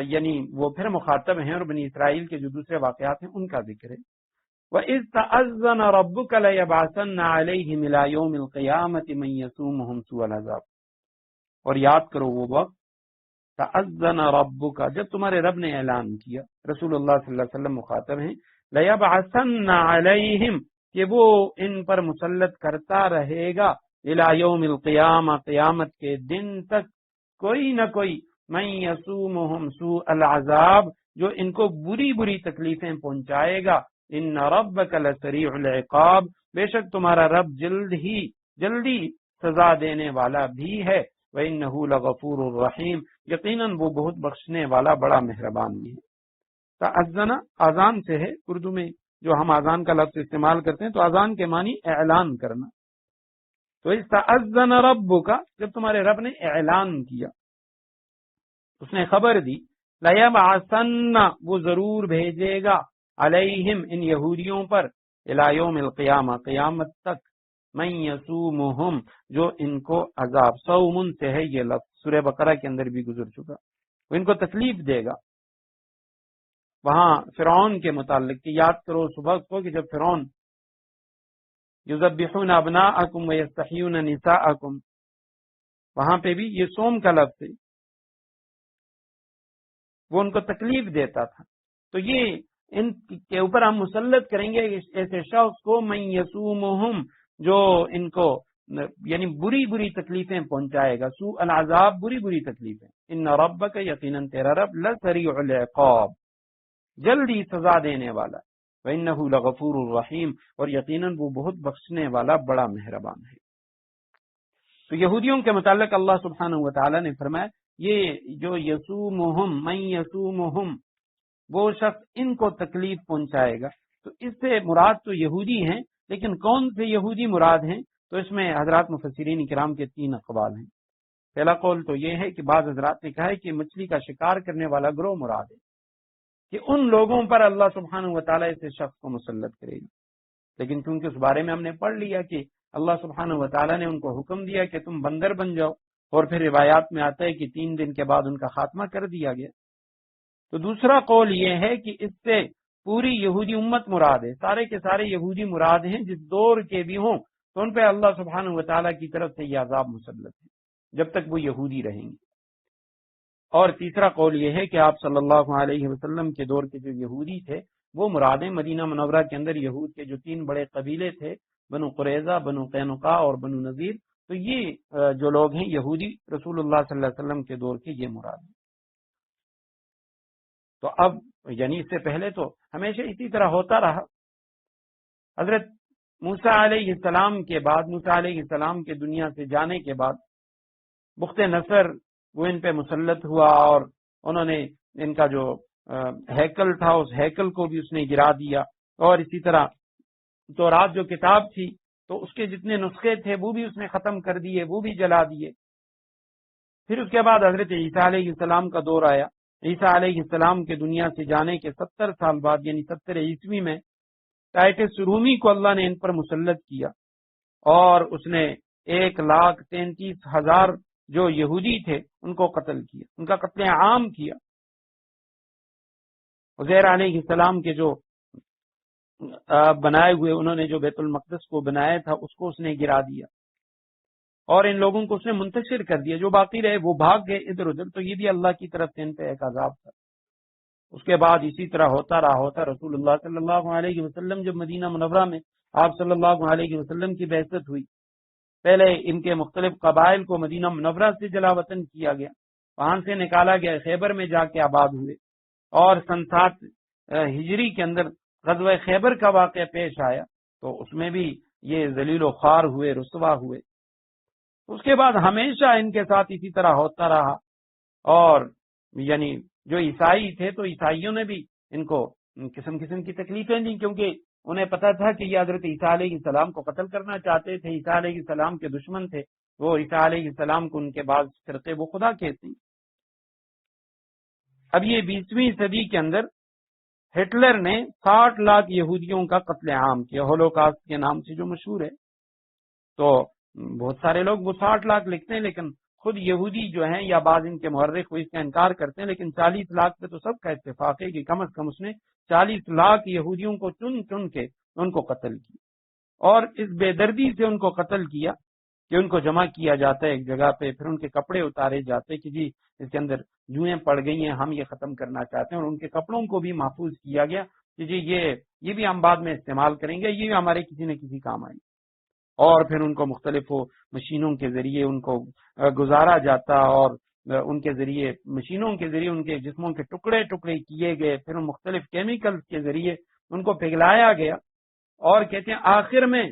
یعنی وہ پھر مخاطب ہیں، اور بنی اسرائیل کے جو دوسرے واقعات ہیں ان کا ذکر ہے۔ وَإِذْ تَأَذَّنَ رَبُّكَ لَيَبْعَثَنَّ عَلَيْهِمْ إِلَى يَوْمِ الْقِيَامَةِ مَن يَسُومُهُمْ سُوءَ الْعَذَابِ، اور یاد کرو وہ وقت، تَأَذَّنَ رَبُّكَ جب تمہارے رب نے اعلان کیا، رسول اللہ صلی اللہ علیہ وسلم مخاطب ہیں، لَيَبْعَثَنَّ عَلَيْهِمْ کہ وہ ان پر مسلط کرتا رہے گا، الی یوم القیامہ قیامت کے دن تک، کوئی نہ کوئی، من یسومہم سوء العذاب جو ان کو بری بری تکلیفیں پہنچائے گا، ان ربک لسریع العقاب بے شک تمہارا رب جلدی سزا دینے والا بھی ہے، وانہ لغفور الرحیم یقیناً وہ بہت بخشنے والا بڑا مہربان بھی ہے۔ تأذن اذان سے ہے، اردو میں جو ہم اذان کا لفظ استعمال کرتے ہیں تو اذان کے معنی اعلان کرنا، تو استأذن ربک جب تمہارے رب نے اعلان کیا، اس نے خبر دی، لیبعثن وہ ضرور بھیجے گا، علیہم ان یہودیوں پر، الی یوم القیامہ قیامت تک، من یسومہم جو ان کو عذاب، صومن سے ہے یہ لفظ، سورہ بقرہ کے اندر بھی گزر چکا، وہ ان کو تکلیف دے گا۔ وہاں فرعون کے متعلق کہ یاد کرو صبح کو کہ جب فرعون یذبحون ابناءکم ویستحیون نساءکم، وہاں پہ بھی یہ صوم کا لفظ ہے، وہ ان کو تکلیف دیتا تھا، تو یہ ان کے اوپر ہم مسلط کریں گے ایسے شخص کو، من یسومہم جو ان کو یعنی بری بری تکلیفیں پہنچائے گا، سوء العذاب بری بری تکلیفیں، ان ربک یقیناً تیرا رب لسریع العقاب جلدی سزا دینے والا، وَإِنَّهُ لَغَفُورٌ الرحیم اور یقیناً وہ بہت بخشنے والا بڑا مہربان ہے۔ تو یہودیوں کے متعلق اللہ سبحانہ وتعالی نے فرمایا یہ جو یسومہم من یسومہم وہ شخص ان کو تکلیف پہنچائے گا، تو اس سے مراد تو یہودی ہیں، لیکن کون سے یہودی مراد ہیں؟ تو اس میں حضرات مفسرین کرام کے 3 اقوال ہیں۔ پہلا قول تو یہ ہے کہ بعض حضرات نے کہا ہے کہ مچھلی کا شکار کرنے والا گروہ مراد ہے، کہ ان لوگوں پر اللہ سبحانہ وتعالی اس شخص کو مسلط کرے گا، لیکن کیونکہ اس بارے میں ہم نے پڑھ لیا کہ اللہ سبحانہ وتعالی نے ان کو حکم دیا کہ تم بندر بن جاؤ، اور پھر روایات میں آتا ہے کہ 3 دن کے بعد ان کا خاتمہ کر دیا گیا۔ تو دوسرا قول یہ ہے کہ اس سے پوری یہودی امت مراد ہے، سارے کے سارے یہودی مراد ہیں، جس دور کے بھی ہوں تو ان پہ اللہ سبحانہ وتعالی کی طرف سے یہ عذاب مسلط ہے جب تک وہ یہودی رہیں گے۔ اور تیسرا قول یہ ہے کہ آپ صلی اللہ علیہ وسلم کے دور کے جو یہودی تھے وہ مراد ہیں۔ مدینہ منورہ کے اندر یہود کے جو 3 بڑے قبیلے تھے، بنو قریظہ، بنو قینقاع اور بنو نذیر، تو یہ جو لوگ ہیں یہودی رسول اللہ صلی اللہ علیہ وسلم کے دور کے یہ مراد ہیں۔ تو اب یعنی اس سے پہلے تو ہمیشہ اسی طرح ہوتا رہا۔ حضرت موسیٰ علیہ السلام کے بعد، موسیٰ علیہ السلام کے دنیا سے جانے کے بعد بخت نصر وہ ان پہ مسلط ہوا، اور انہوں نے ان کا جو ہیکل تھا اس ہیکل کو بھی اس نے گرا دیا، اور اسی طرح تورات جو کتاب تھی تو اس کے جتنے نسخے تھے وہ بھی اس نے ختم کر دیے، وہ بھی جلا دیے۔ پھر اس کے بعد حضرت عیسیٰ علیہ السلام کا دور آیا. عیسیٰ علیہ السلام کے دنیا سے جانے کے 70 سال بعد یعنی 70 عیسوی میں ٹائٹس رومی کو اللہ نے ان پر مسلط کیا اور اس نے 1,33,000 جو یہودی تھے ان کو قتل کیا، ان کا قتل عام کیا. عزیر علیہ السلام کے جو بنائے ہوئے انہوں نے جو بیت المقدس کو بنایا تھا اس کو اس نے گرا دیا اور ان لوگوں کو اس نے منتشر کر دیا. جو باقی رہے وہ بھاگ گئے ادھر ادھر. تو یہ بھی اللہ کی طرف سے ان پہ ایک عذاب تھا. اس کے بعد اسی طرح ہوتا رہا. رسول اللہ صلی اللہ علیہ وسلم جب مدینہ منورہ میں آپ صلی اللہ علیہ وسلم کی بعثت ہوئی، پہلے ان کے مختلف قبائل کو مدینہ منورہ سے جلا وطن کیا گیا، وہاں سے نکالا گیا، خیبر میں جا کے آباد ہوئے اور سن 7 ہجری کے اندر غزوہ خیبر کا واقعہ پیش آیا تو اس میں بھی یہ ذلیل و خوار ہوئے، رسوا ہوئے. اس کے بعد ہمیشہ ان کے ساتھ اسی طرح ہوتا رہا اور یعنی جو عیسائی تھے تو عیسائیوں نے بھی ان کو قسم قسم کی تکلیفیں دی، کیونکہ انہیں پتا تھا کہ یہ حضرت عیسیٰ علیہ السلام کو قتل کرنا چاہتے تھے. عیسیٰ علیہ السلام کے دشمن تھے وہ. عیسیٰ علیہ السلام کو ان کے بعض فرقے وہ خدا کہتے ہیں. اب یہ 20ویں صدی کے اندر ہٹلر نے 60 لاکھ یہودیوں کا قتل عام کیا، ہولوکاسٹ کے نام سے جو مشہور ہے. تو بہت سارے لوگ وہ 60 لاکھ لکھتے ہیں لیکن خود یہودی جو ہیں یا بعض ان کے مورخ وہ اس کا انکار کرتے ہیں، لیکن 40 لاکھ پہ تو سب کا اتفاق ہے کہ کم از کم اس نے 40 لاکھ یہودیوں کو چن چن کے ان کو قتل کیا اور اس بے دردی سے ان کو قتل کیا کہ ان کو جمع کیا جاتا ہے ایک جگہ پہ، پھر ان کے کپڑے اتارے جاتے کہ جی اس کے اندر جوئیں پڑ گئی ہیں، ہم یہ ختم کرنا چاہتے ہیں. اور ان کے کپڑوں کو بھی محفوظ کیا گیا کہ جی یہ بھی ہم بعد میں استعمال کریں گے، یہ بھی ہمارے کسی نہ کسی کام آئیں گے. اور پھر ان کو مختلف مشینوں کے ذریعے ان کو گزارا جاتا اور ان کے ذریعے مشینوں کے ذریعے ان کے جسموں کے ٹکڑے ٹکڑے کیے گئے، پھر ان مختلف کیمیکلز کے ذریعے ان کو پگھلایا گیا. اور کہتے ہیں آخر میں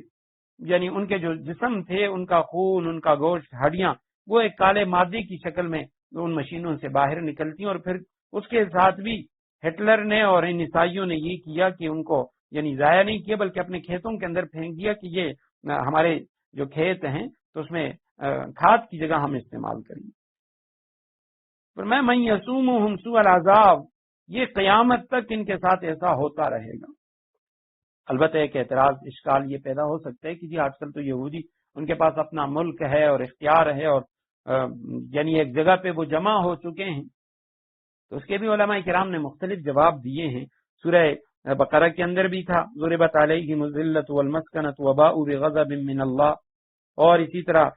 یعنی ان کے جو جسم تھے، ان کا خون، ان کا گوشت، ہڈیاں، وہ ایک کالے مادے کی شکل میں ان مشینوں سے باہر نکلتی ہیں. اور پھر اس کے ساتھ بھی ہٹلر نے اور ان عیسائیوں نے یہ کیا کہ ان کو یعنی ضائع نہیں کیا بلکہ اپنے کھیتوں کے اندر پھینک دیا کہ یہ ہمارے جو کھیت ہیں تو اس میں کھاد کی جگہ ہم استعمال کریں گے. من یسومہم سوء العذاب، یہ قیامت تک ان کے ساتھ ایسا ہوتا رہے گا. البتہ ایک اعتراض اشکال یہ پیدا ہو سکتا ہے کہ جی آج کل تو یہودی ان کے پاس اپنا ملک ہے اور اختیار ہے اور یعنی ایک جگہ پہ وہ جمع ہو چکے ہیں. تو اس کے بھی علماء کرام نے مختلف جواب دیے ہیں. سورہ بقرہ کے اندر بھی تھا ضربت علیہم الذلۃ والمسکنۃ وباءوا بغضب من اللہ، اور اسی طرح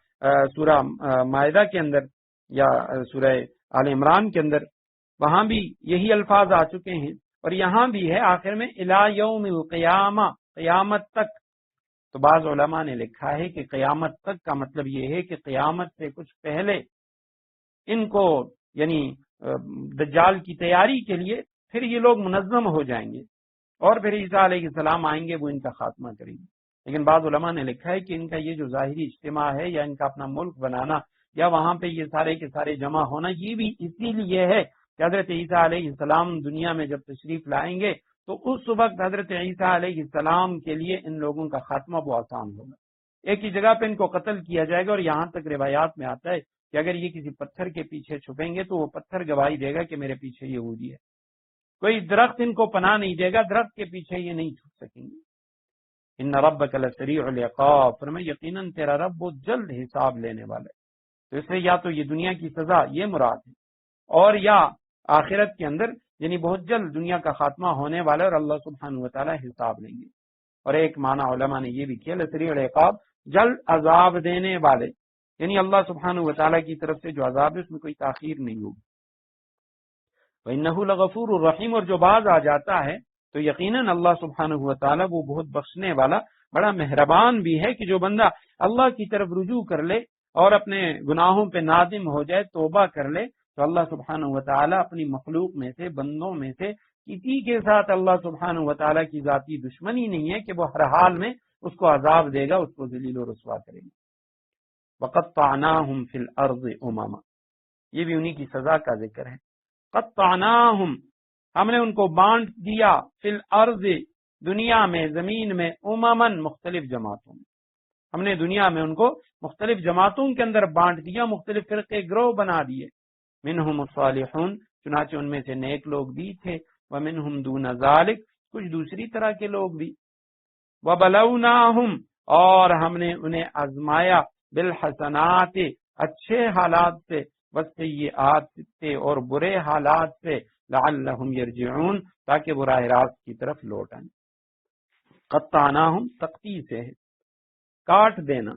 سورہ مائدہ کے اندر یا سورہ آل عمران کے اندر وہاں بھی یہی الفاظ آ چکے ہیں. اور یہاں بھی ہے آخر میں الی یوم القیامہ، قیامت تک. تو بعض علماء نے لکھا ہے کہ قیامت تک کا مطلب یہ ہے کہ قیامت سے کچھ پہلے ان کو یعنی دجال کی تیاری کے لیے پھر یہ لوگ منظم ہو جائیں گے اور پھر عیسیٰ علیہ السلام آئیں گے، وہ ان کا خاتمہ کریں گے. لیکن بعض علماء نے لکھا ہے کہ ان کا یہ جو ظاہری اجتماع ہے یا ان کا اپنا ملک بنانا یا وہاں پہ یہ سارے کے سارے جمع ہونا، یہ بھی اسی لیے ہے کہ حضرت عیسیٰ علیہ السلام دنیا میں جب تشریف لائیں گے تو اس وقت حضرت عیسیٰ علیہ السلام کے لیے ان لوگوں کا خاتمہ وہ آسان ہوگا. ایک ہی جگہ پہ ان کو قتل کیا جائے گا. اور یہاں تک روایات میں آتا ہے کہ اگر یہ کسی پتھر کے پیچھے چھپیں گے تو وہ پتھر گواہی دے گا کہ میرے پیچھے یہودی ہے. کوئی درخت ان کو پناہ نہیں دے گا، درخت کے پیچھے یہ نہیں چھپ سکیں گے. ان ربک لسریع العقاب، فرمایا یقیناً تیرا رب بہت جلد حساب لینے والا ہے. تو اس لیے یا تو یہ دنیا کی سزا یہ مراد ہے اور یا آخرت کے اندر یعنی بہت جلد دنیا کا خاتمہ ہونے والا ہے اور اللہ سبحانہ وتعالی حساب لیں گے. اور ایک معنی علماء نے یہ بھی کیا لسریع العقاب، جلد عذاب دینے والے، یعنی اللہ سبحانہ وتعالی کی طرف سے جو عذاب ہے اس میں کوئی تاخیر نہیں ہوگی. وَإِنَّهُ لَغَفُورٌ الرحیم، اور جو باز آ جاتا ہے تو یقیناً اللہ سبحانہ وتعالی وہ بہت بخشنے والا بڑا مہربان بھی ہے کہ جو بندہ اللہ کی طرف رجوع کر لے اور اپنے گناہوں پہ نادم ہو جائے، توبہ کر لے، تو اللہ سبحانہ وتعالی اپنی مخلوق میں سے، بندوں میں سے کسی کے ساتھ اللہ سبحانہ وتعالی کی ذاتی دشمنی نہیں ہے کہ وہ ہر حال میں اس کو عذاب دے گا، اس کو ذلیل و رسوا کرے گا. وَقَطَّعْنَاهُمْ فِي الْأَرْضِ أُمَمًا، یہ بھی انہی کی سزا کا ذکر ہے. قطعناہم، ہم نے ان کو بانٹ دیا، فی الارض، دنیا میں، زمین میں، اممن، مختلف جماعتوں میں. ہم نے دنیا میں ان کو مختلف جماعتوں کے اندر بانٹ دیا، مختلف فرقے گروہ بنا دیے۔ منہم الصالحون، چنانچہ ان میں سے نیک لوگ بھی تھے، ومنہم دون ذالک، کچھ دوسری طرح کے لوگ بھی۔ وبلوناہم، اور ہم نے انہیں آزمایا، بالحسنات، اچھے حالات سے، والسیئات سے، اور برے حالات سے، لعلہم یرجعون، تاکہ وہ راہ راست کی طرف لوٹ آئیں۔ قطعناہم، تقطیع سے ہے کاٹ دینا،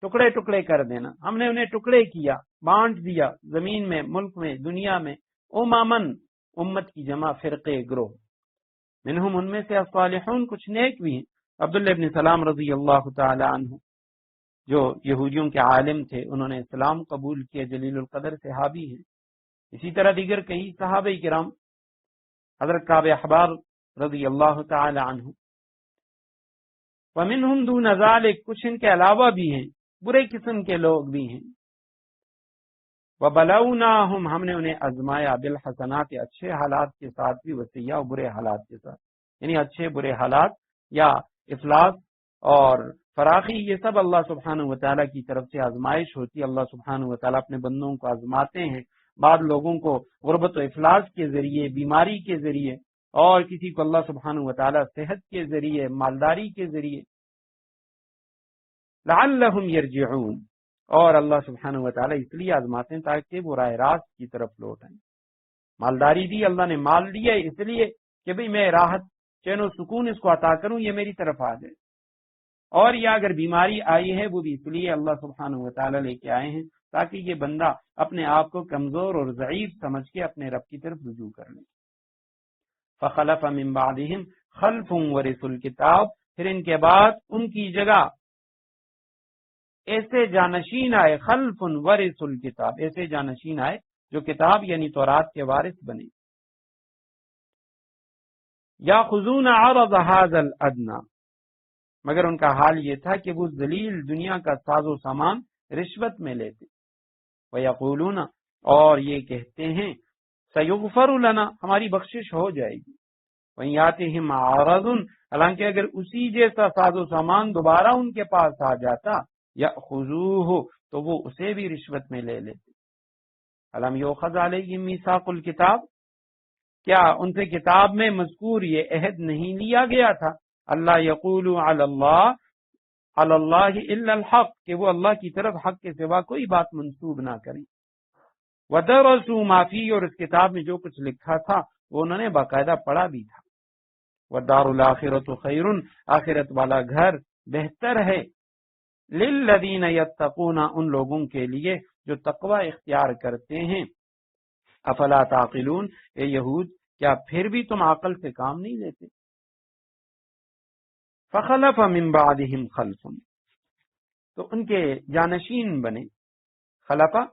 ٹکڑے ٹکڑے کر دینا، ہم نے انہیں ٹکڑے کیا، بانٹ دیا، زمین میں، ملک میں، دنیا میں، اممن، امت کی جمع، فرقے گروہ۔ منہم، ان میں سے الصالحون، کچھ نیک بھی ہیں۔ عبداللہ ابن سلام رضی اللہ تعالی عنہ، جو یہودیوں کے عالم تھے، انہوں نے اسلام قبول کیا، جلیل القدر صحابی ہیں۔ اسی طرح دیگر کئی صحابہ کرام، حضرت کعب احبار رضی اللہ تعالی عنہ۔ ومنہم دون ذالک، کچھ ان کے علاوہ بھی ہیں، برے قسم کے لوگ بھی ہیں۔ وبلوناہم، ہم نے انہیں آزمایا، بالحسنات، اچھے حالات کے ساتھ بھی، وسیئات، برے حالات کے ساتھ، یعنی اچھے برے حالات یا افلاس اور فراخی، یہ سب اللہ سبحانہ وتعالیٰ کی طرف سے آزمائش ہوتی ہے۔ اللہ سبحانہ وتعالیٰ اپنے بندوں کو آزماتے ہیں، بعض لوگوں کو غربت و افلاس کے ذریعے، بیماری کے ذریعے، اور کسی کو اللہ سبحانہ وتعالیٰ صحت کے ذریعے، مالداری کے ذریعے۔ لعلہم یرجعون، اور اللہ سبحانہ وتعالیٰ اس لیے آزماتے ہیں تاکہ وہ راہ راست کی طرف لوٹ آئیں۔ مالداری دی، اللہ نے مال دیا اس لیے کہ بھئی میں راحت، چین و سکون اس کو عطا کروں، یہ میری طرف آ جائے۔ اور یہ اگر بیماری آئی ہے وہ بھی اس لیے اللہ سبحانہ وتعالیٰ لے کے آئے ہیں تاکہ یہ بندہ اپنے آپ کو کمزور اور ضعیف سمجھ کے اپنے رب کی طرف رجوع کر لے۔ فخلف من بعدہم خلف ورثوا الکتاب، پھر ان کے بعد ان کی جگہ ایسے جانشین آئے، خلف ورثوا الکتاب، ایسے جانشین آئے جو کتاب یعنی تورات کے وارث بنے۔ یاخذون عرض هذا الادنی، مگر ان کا حال یہ تھا کہ وہ ذلیل دنیا کا ساز و سامان رشوت میں لیتے۔ وَيَقُولُونَ، اور یہ کہتے ہیں، سَيُغْفَرُ لَنَا، ہماری بخشش ہو جائے گی۔ وَإِن عَرَضٌ، حالانکہ اگر اسی جیسا ساز و سامان دوبارہ ان کے پاس آ جاتا، يَأْخُذُوهُ، تو وہ اسے بھی رشوت میں لے لیتے۔ أَلَمْ يُؤْخَذْ عَلَيْهِمْ مِيثَاقُ الْكِتَابِ، کیا ان سے کتاب میں مذکور یہ عہد نہیں لیا گیا تھا، اللہ یقولوا علی اللہ الا الحق، کہ وہ اللہ کی طرف حق کے سوا کوئی بات منسوب نہ کریں۔ ودرسوا ما فیہ، اور اس کتاب میں جو کچھ لکھا تھا وہ انہوں نے باقاعدہ پڑھا بھی تھا۔ والدار الاخرۃ خیر، آخرت والا گھر بہتر ہے، للذین یتقون، ان لوگوں کے لیے جو تقوی اختیار کرتے ہیں۔ افلا تعقلون، اے یہود کیا پھر بھی تم عقل سے کام نہیں لیتے؟ فخلف من بعدہم خلف، تو ان کے جانشین بنے۔ خلفہ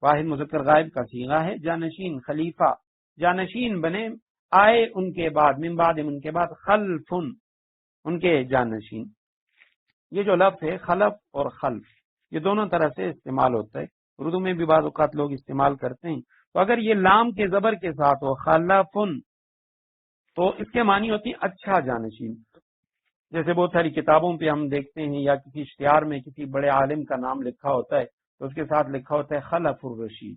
واحد مذکر غائب کا صیغہ ہے، جانشین، خلیفہ، جانشین بنے، آئے ان کے بعد، من بعدہم، ان کے بعد، خلف، ان کے جانشین۔ یہ جو لفظ ہے خلف اور خلف، یہ دونوں طرح سے استعمال ہوتا ہے، اردو میں بھی بعض اوقات لوگ استعمال کرتے ہیں۔ تو اگر یہ لام کے زبر کے ساتھ ہو، خلفن، تو اس کے معنی ہوتی ہے اچھا جانشین۔ جیسے بہت ساری کتابوں پہ ہم دیکھتے ہیں، یا کسی اشتہار میں کسی بڑے عالم کا نام لکھا ہوتا ہے تو اس کے ساتھ لکھا ہوتا ہے خلف الرشید،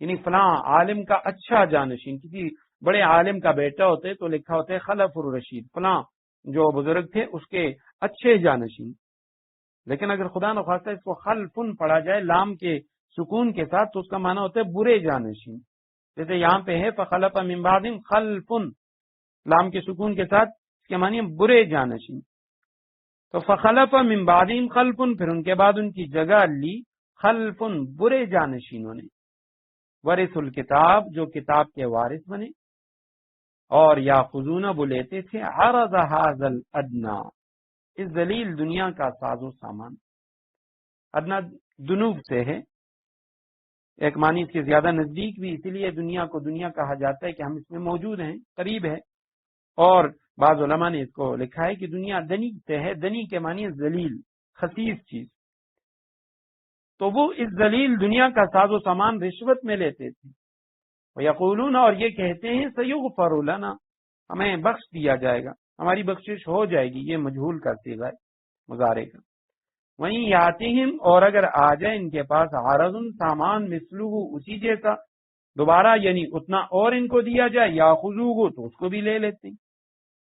یعنی فلاں عالم کا اچھا جانشین۔ کسی بڑے عالم کا بیٹا ہوتا ہے تو لکھا ہوتا ہے خلف الرشید، فلاں جو بزرگ تھے اس کے اچھے جانشین۔ لیکن اگر خدا نخواستہ اس کو خلفن پڑھا جائے لام کے سکون کے ساتھ تو اس کا معنی ہوتا ہے برے جانشین۔ جیسے یہاں پہ ہے فخلف من بعدہم خلفن، لام کے سکون کے ساتھ اس کے معنی برے جانشین۔ تو فخلف من بعدہم خلفن، پھر ان کے بعد ان کی جگہ لی خلفن، برے جانشینوں نے، ورثوا الکتاب، جو کتاب کے وارث بنے، اور یاخذون، وہ لیتے تھے، عرض ھذا الادنی، اس ذلیل دنیا کا ساز و سامان۔ ادنا دنوب سے ہے، ایک معنی اس کے زیادہ نزدیک بھی، اسی لیے دنیا کو دنیا کہا جاتا ہے کہ ہم اس میں موجود ہیں، قریب ہے۔ اور بعض علماء نے اس کو لکھا ہے کہ دنیا دنی سے ہے، دنی کے معنی ذلیل، خسیس چیز۔ تو وہ اس ذلیل دنیا کا ساز و سامان رشوت میں لیتے تھے۔ وَيَقُولُونَ، اور یہ کہتے ہیں، سَيُغْفَرُ لَنَا، ہمیں بخش دیا جائے گا، ہماری بخشش ہو جائے گی، یہ مجہول کا صیغہ ہے۔ مضارع کا. وہیں یاتہم اور اگر آ جائے ان کے پاس عارض سامان مثلہ اسی جیسا دوبارہ یعنی اتنا اور ان کو دیا جائے یاخذوہ تو اس کو بھی لے لیتے ہیں.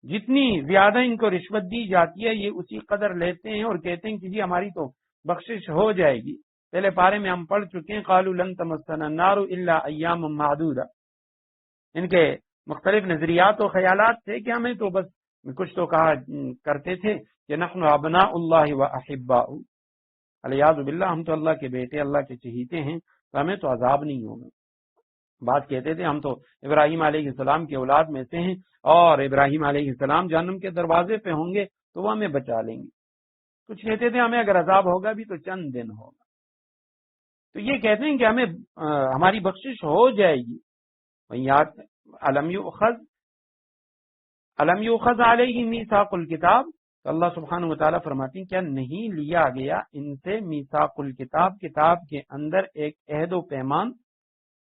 جتنی زیادہ ان کو رشوت دی جاتی ہے یہ اسی قدر لیتے ہیں اور کہتے ہیں کہ جی ہماری تو بخشش ہو جائے گی. پہلے پارے میں ہم پڑھ چکے ہیں قالوا لن تمسنا النار الا ایاما معدودہ. ان کے مختلف نظریات و خیالات تھے کہ ہمیں تو بس کچھ تو کہا کرتے تھے کہ نحن ابناء اللہ و احباؤ، علیاذ باللہ ہم تو اللہ کے بیٹے اللہ کے چہیتے ہیں تو ہمیں تو عذاب نہیں ہوگا. بات کہتے تھے ہم تو ابراہیم علیہ السلام کی اولاد میں سے ہیں اور ابراہیم علیہ السلام جہنم کے دروازے پہ ہوں گے تو وہ ہمیں بچا لیں گے. کچھ کہتے تھے ہمیں اگر عذاب ہوگا بھی تو چند دن ہوگا. تو یہ کہتے ہیں کہ ہمیں ہماری بخشش ہو جائے گی. علم یؤخذ علیہ میثاق الکتاب، تو اللہ سبحانہ وتعالیٰ فرماتی ہیں کیا نہیں لیا گیا ان سے میثاق الکتاب، کتاب کے اندر ایک عہد و پیمان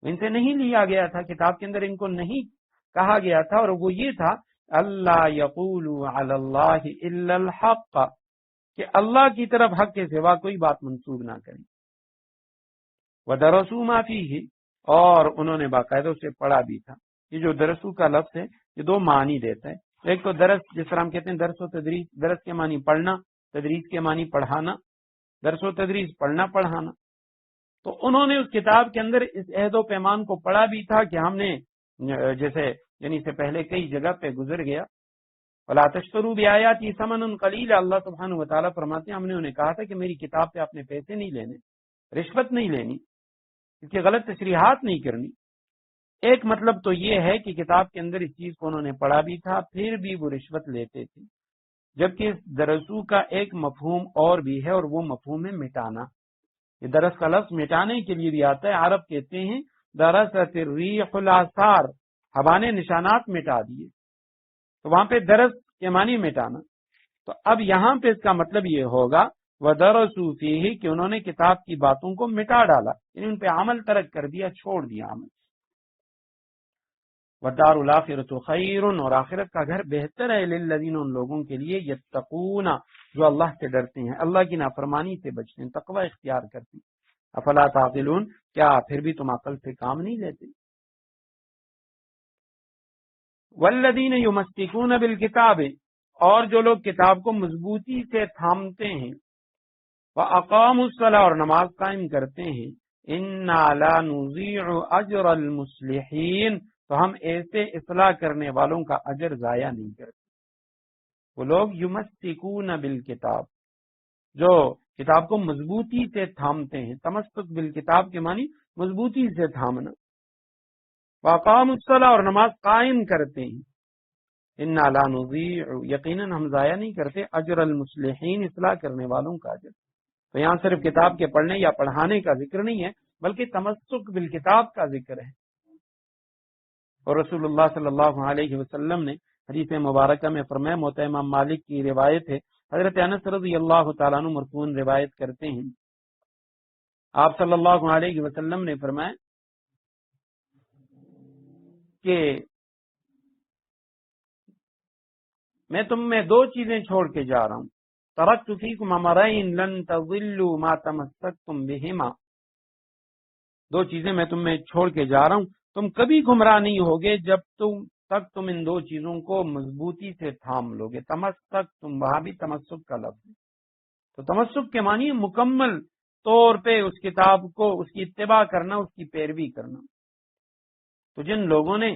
ان سے نہیں لیا گیا تھا، کتاب کے اندر ان کو نہیں کہا گیا تھا، اور وہ یہ تھا اللہ یقولوا علی اللہ الا الحق، کہ اللہ کی طرف حق کے سوا کوئی بات منسوب نہ کریں. وَدَرَسُوا مَا فِيهِ، اور انہوں نے باقاعدہ اسے پڑھا بھی تھا. یہ جو درسو کا لفظ ہے یہ دو معنی دیتا ہے. ایک تو درس جس طرح ہم کہتے ہیں درس و تدریس، درس کے معنی پڑھنا، تدریس کے معنی پڑھانا، درس و تدریس پڑھنا پڑھانا. تو انہوں نے اس کتاب کے اندر اس عہد و پیمان کو پڑھا بھی تھا کہ ہم نے جیسے یعنی سے پہلے کئی جگہ پہ گزر گیا وَلَا تَشْتَرُوا بِآيَاتِي ثَمَنًا قَلِيلًا، اللہ سبحانہ وتعالیٰ فرماتے ہیں ہم نے انہیں کہا تھا کہ میری کتاب پہ آپ نے پیسے نہیں لینے، رشوت نہیں لینی، اس کی غلط تشریحات نہیں کرنی. ایک مطلب تو یہ ہے کہ کتاب کے اندر اس چیز کو انہوں نے پڑھا بھی تھا پھر بھی وہ رشوت لیتے تھے. جبکہ اس درسو کا ایک مفہوم اور بھی ہے اور وہ مفہوم ہے مٹانا. یہ درس کا لفظ مٹانے کے لیے بھی آتا ہے. عرب کہتے ہیں درست الریح الاثار، ہوا نے نشانات مٹا دیے، تو وہاں پہ درس کے معنی مٹانا. تو اب یہاں پہ اس کا مطلب یہ ہوگا وَدَرَسُوا فِيهِ کہ انہوں نے کتاب کی باتوں کو مٹا ڈالا، یعنی ان پہ عمل ترک کر دیا، چھوڑ دیا عمل. وَالدَّارُ الْآخِرَةُ خَيْرٌ، اور آخرت کا گھر بہتر ہے للذین، ان لوگوں کے لیے یتقون جو اللہ سے ڈرتے ہیں، اللہ کی نافرمانی سے بچتے ہیں، تقوی اختیار کرتے ہیں. افلا تعقلون، کیا پھر بھی تم عقل سے کام نہیں لیتے؟ والذین یمسکون بالکتاب، اور جو لوگ کتاب کو مضبوطی سے تھامتے ہیں، وَأَقَامُوا الصَّلَاةَ، اور نماز قائم کرتے ہیں، إِنَّا لَا نُضِيعُ أَجْرَ الْمُصْلِحِينَ، تو ہم ایسے اصلاح کرنے والوں کا اجر ضائع نہیں کرتے. وہ لوگ یمسکون بالکتاب جو کتاب کو مضبوطی سے تھامتے ہیں، تمسک بالکتاب کے معنی مضبوطی سے تھامنا. وَأَقَامُوا الصَّلَاةَ، اور نماز قائم کرتے ہیں، إِنَّا لَا نُضِيعُ، یقیناً ہم ضائع نہیں کرتے، اجر المصلحین، اصلاح کرنے والوں کا اجر. تو یہاں صرف کتاب کے پڑھنے یا پڑھانے کا ذکر نہیں ہے بلکہ تمسک بالکتاب کا ذکر ہے. اور رسول اللہ صلی اللہ علیہ وسلم نے حدیث مبارکہ میں فرمایا، موطا امام مالک کی روایت ہے، حضرت انس رضی اللہ تعالیٰ عنہ مرفوعاً روایت کرتے ہیں، آپ صلی اللہ علیہ وسلم نے فرمایا کہ میں تم میں دو چیزیں چھوڑ کے جا رہا ہوں، ترکت فیکم امرین لن تضلوا ما تمسکتم بہما، دو چیزیں میں تم میں چھوڑ کے جا رہا ہوں، تم کبھی گمراہ نہیں ہوگے جب تم ان دو چیزوں کو مضبوطی سے تھام لوگے. تمسک، تم وہاں بھی تمسک کا لفظ ہے. تو تمسک کے معنی مکمل طور پہ اس کتاب کو، اس کی اتباع کرنا، اس کی پیروی کرنا. تو جن لوگوں نے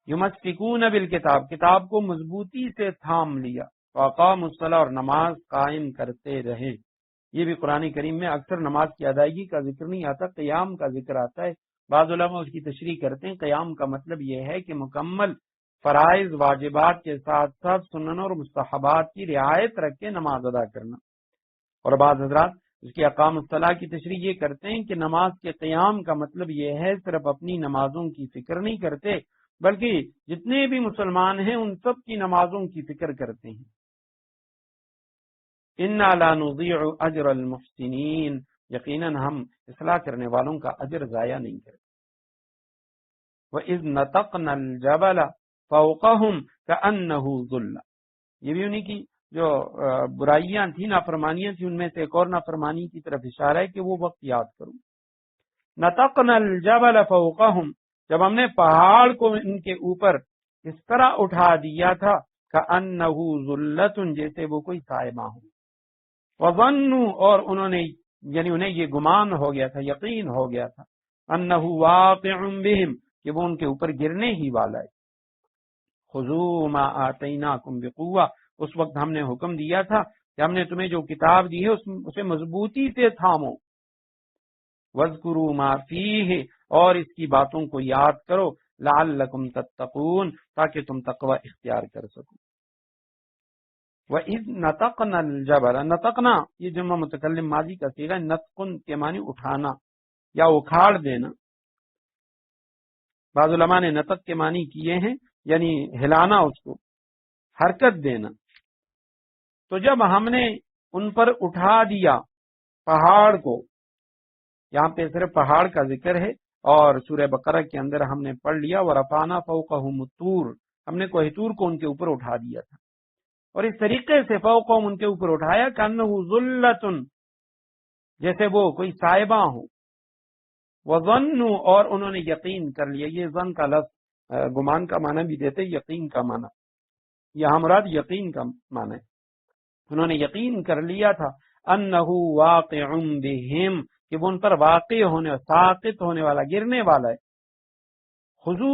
یمسکون بالکتاب، کتاب کو مضبوطی سے تھام لیا، وَأَقَامُوا الصَّلَاةَ، اور نماز قائم کرتے رہے. یہ بھی قرآن کریم میں اکثر نماز کی ادائیگی کا ذکر نہیں آتا، قیام کا ذکر آتا ہے. بعض علماء اس کی تشریح کرتے ہیں قیام کا مطلب یہ ہے کہ مکمل فرائض واجبات کے ساتھ ساتھ سنن اور مستحبات کی رعایت رکھ کے نماز ادا کرنا. اور بعض حضرات اس کی اقام الصلاح کی تشریح یہ کرتے ہیں کہ نماز کے قیام کا مطلب یہ ہے صرف اپنی نمازوں کی فکر نہیں کرتے بلکہ جتنے بھی مسلمان ہیں ان سب کی نمازوں کی فکر کرتے ہیں. اِنَّا لَا نُضِيعُ أَجْرَ الْمُحْسِنِينَ، یقیناً ہم اصلاح کرنے والوں کا اجر ضائع نہیں کرتے. وَإِذْ نَتَقْنَا الْجَبَلَ فَوْقَهُمْ كَأَنَّهُ ظُلَّةٌ، یہ بھی انہی کی جو برائیاں تھیں، نافرمانیاں تھیں، ان میں سے ایک اور نافرمانی کی طرف اشارہ ہے کہ وہ وقت یاد کروں۔ نطقنا الجبل فوقہم، جب ہم نے پہاڑ کو ان کے اوپر اس طرح اٹھا دیا تھا کأنہ ذلۃ، جیسے وہ کوئی سائبہ ہو، وظنوا، اور انہوں نے یعنی انہیں یہ گمان ہو گیا تھا، یقین ہو گیا تھا، انہ واقع بہم، کہ وہ ان کے اوپر گرنے ہی والا ہے۔ خذوا ما آتیناکم بقوہ، اس وقت ہم نے حکم دیا تھا کہ ہم نے تمہیں جو کتاب دی ہے اسے مضبوطی سے تھامو، واذکروا ما فیہ، اور اس کی باتوں کو یاد کرو، لعلکم تتقون، تاکہ تم تقوی اختیار کر سکو۔ وَإِذْ نَتَقْنَا الْجَبَلَ، نتقنا یہ جمع متکلم ماضی کا صیغہ، نتقن کے معنی اٹھانا یا اکھاڑ دینا۔ بعض علماء نے نتق کے معنی کیے ہیں یعنی ہلانا، اس کو حرکت دینا۔ تو جب ہم نے ان پر اٹھا دیا پہاڑ کو، یہاں پہ صرف پہاڑ کا ذکر ہے، اور سورہ بقرہ کے اندر ہم نے پڑھ لیا وَرَفَعْنَا فَوْقَهُمُ الطُّورَ، ہم نے کوہ طور کو ان کے اوپر اٹھا دیا تھا، اور اس طریقے سے فوقہم ان کے اوپر اٹھایا کأنہ ذلۃ، جیسے وہ کوئی سائبہ ہو، وظنوا، اور انہوں نے یقین کر لیا۔ یہ ظن کا لفظ گمان کا معنی بھی دیتے، یقین کا معنی، یہاں مراد یقین کا معنی ہے۔ انہوں نے یقین کر لیا تھا انہ واقع بہم، کہ وہ ان پر واقع ہونے، ساقط ہونے والا، گرنے والا ہے۔ خذو،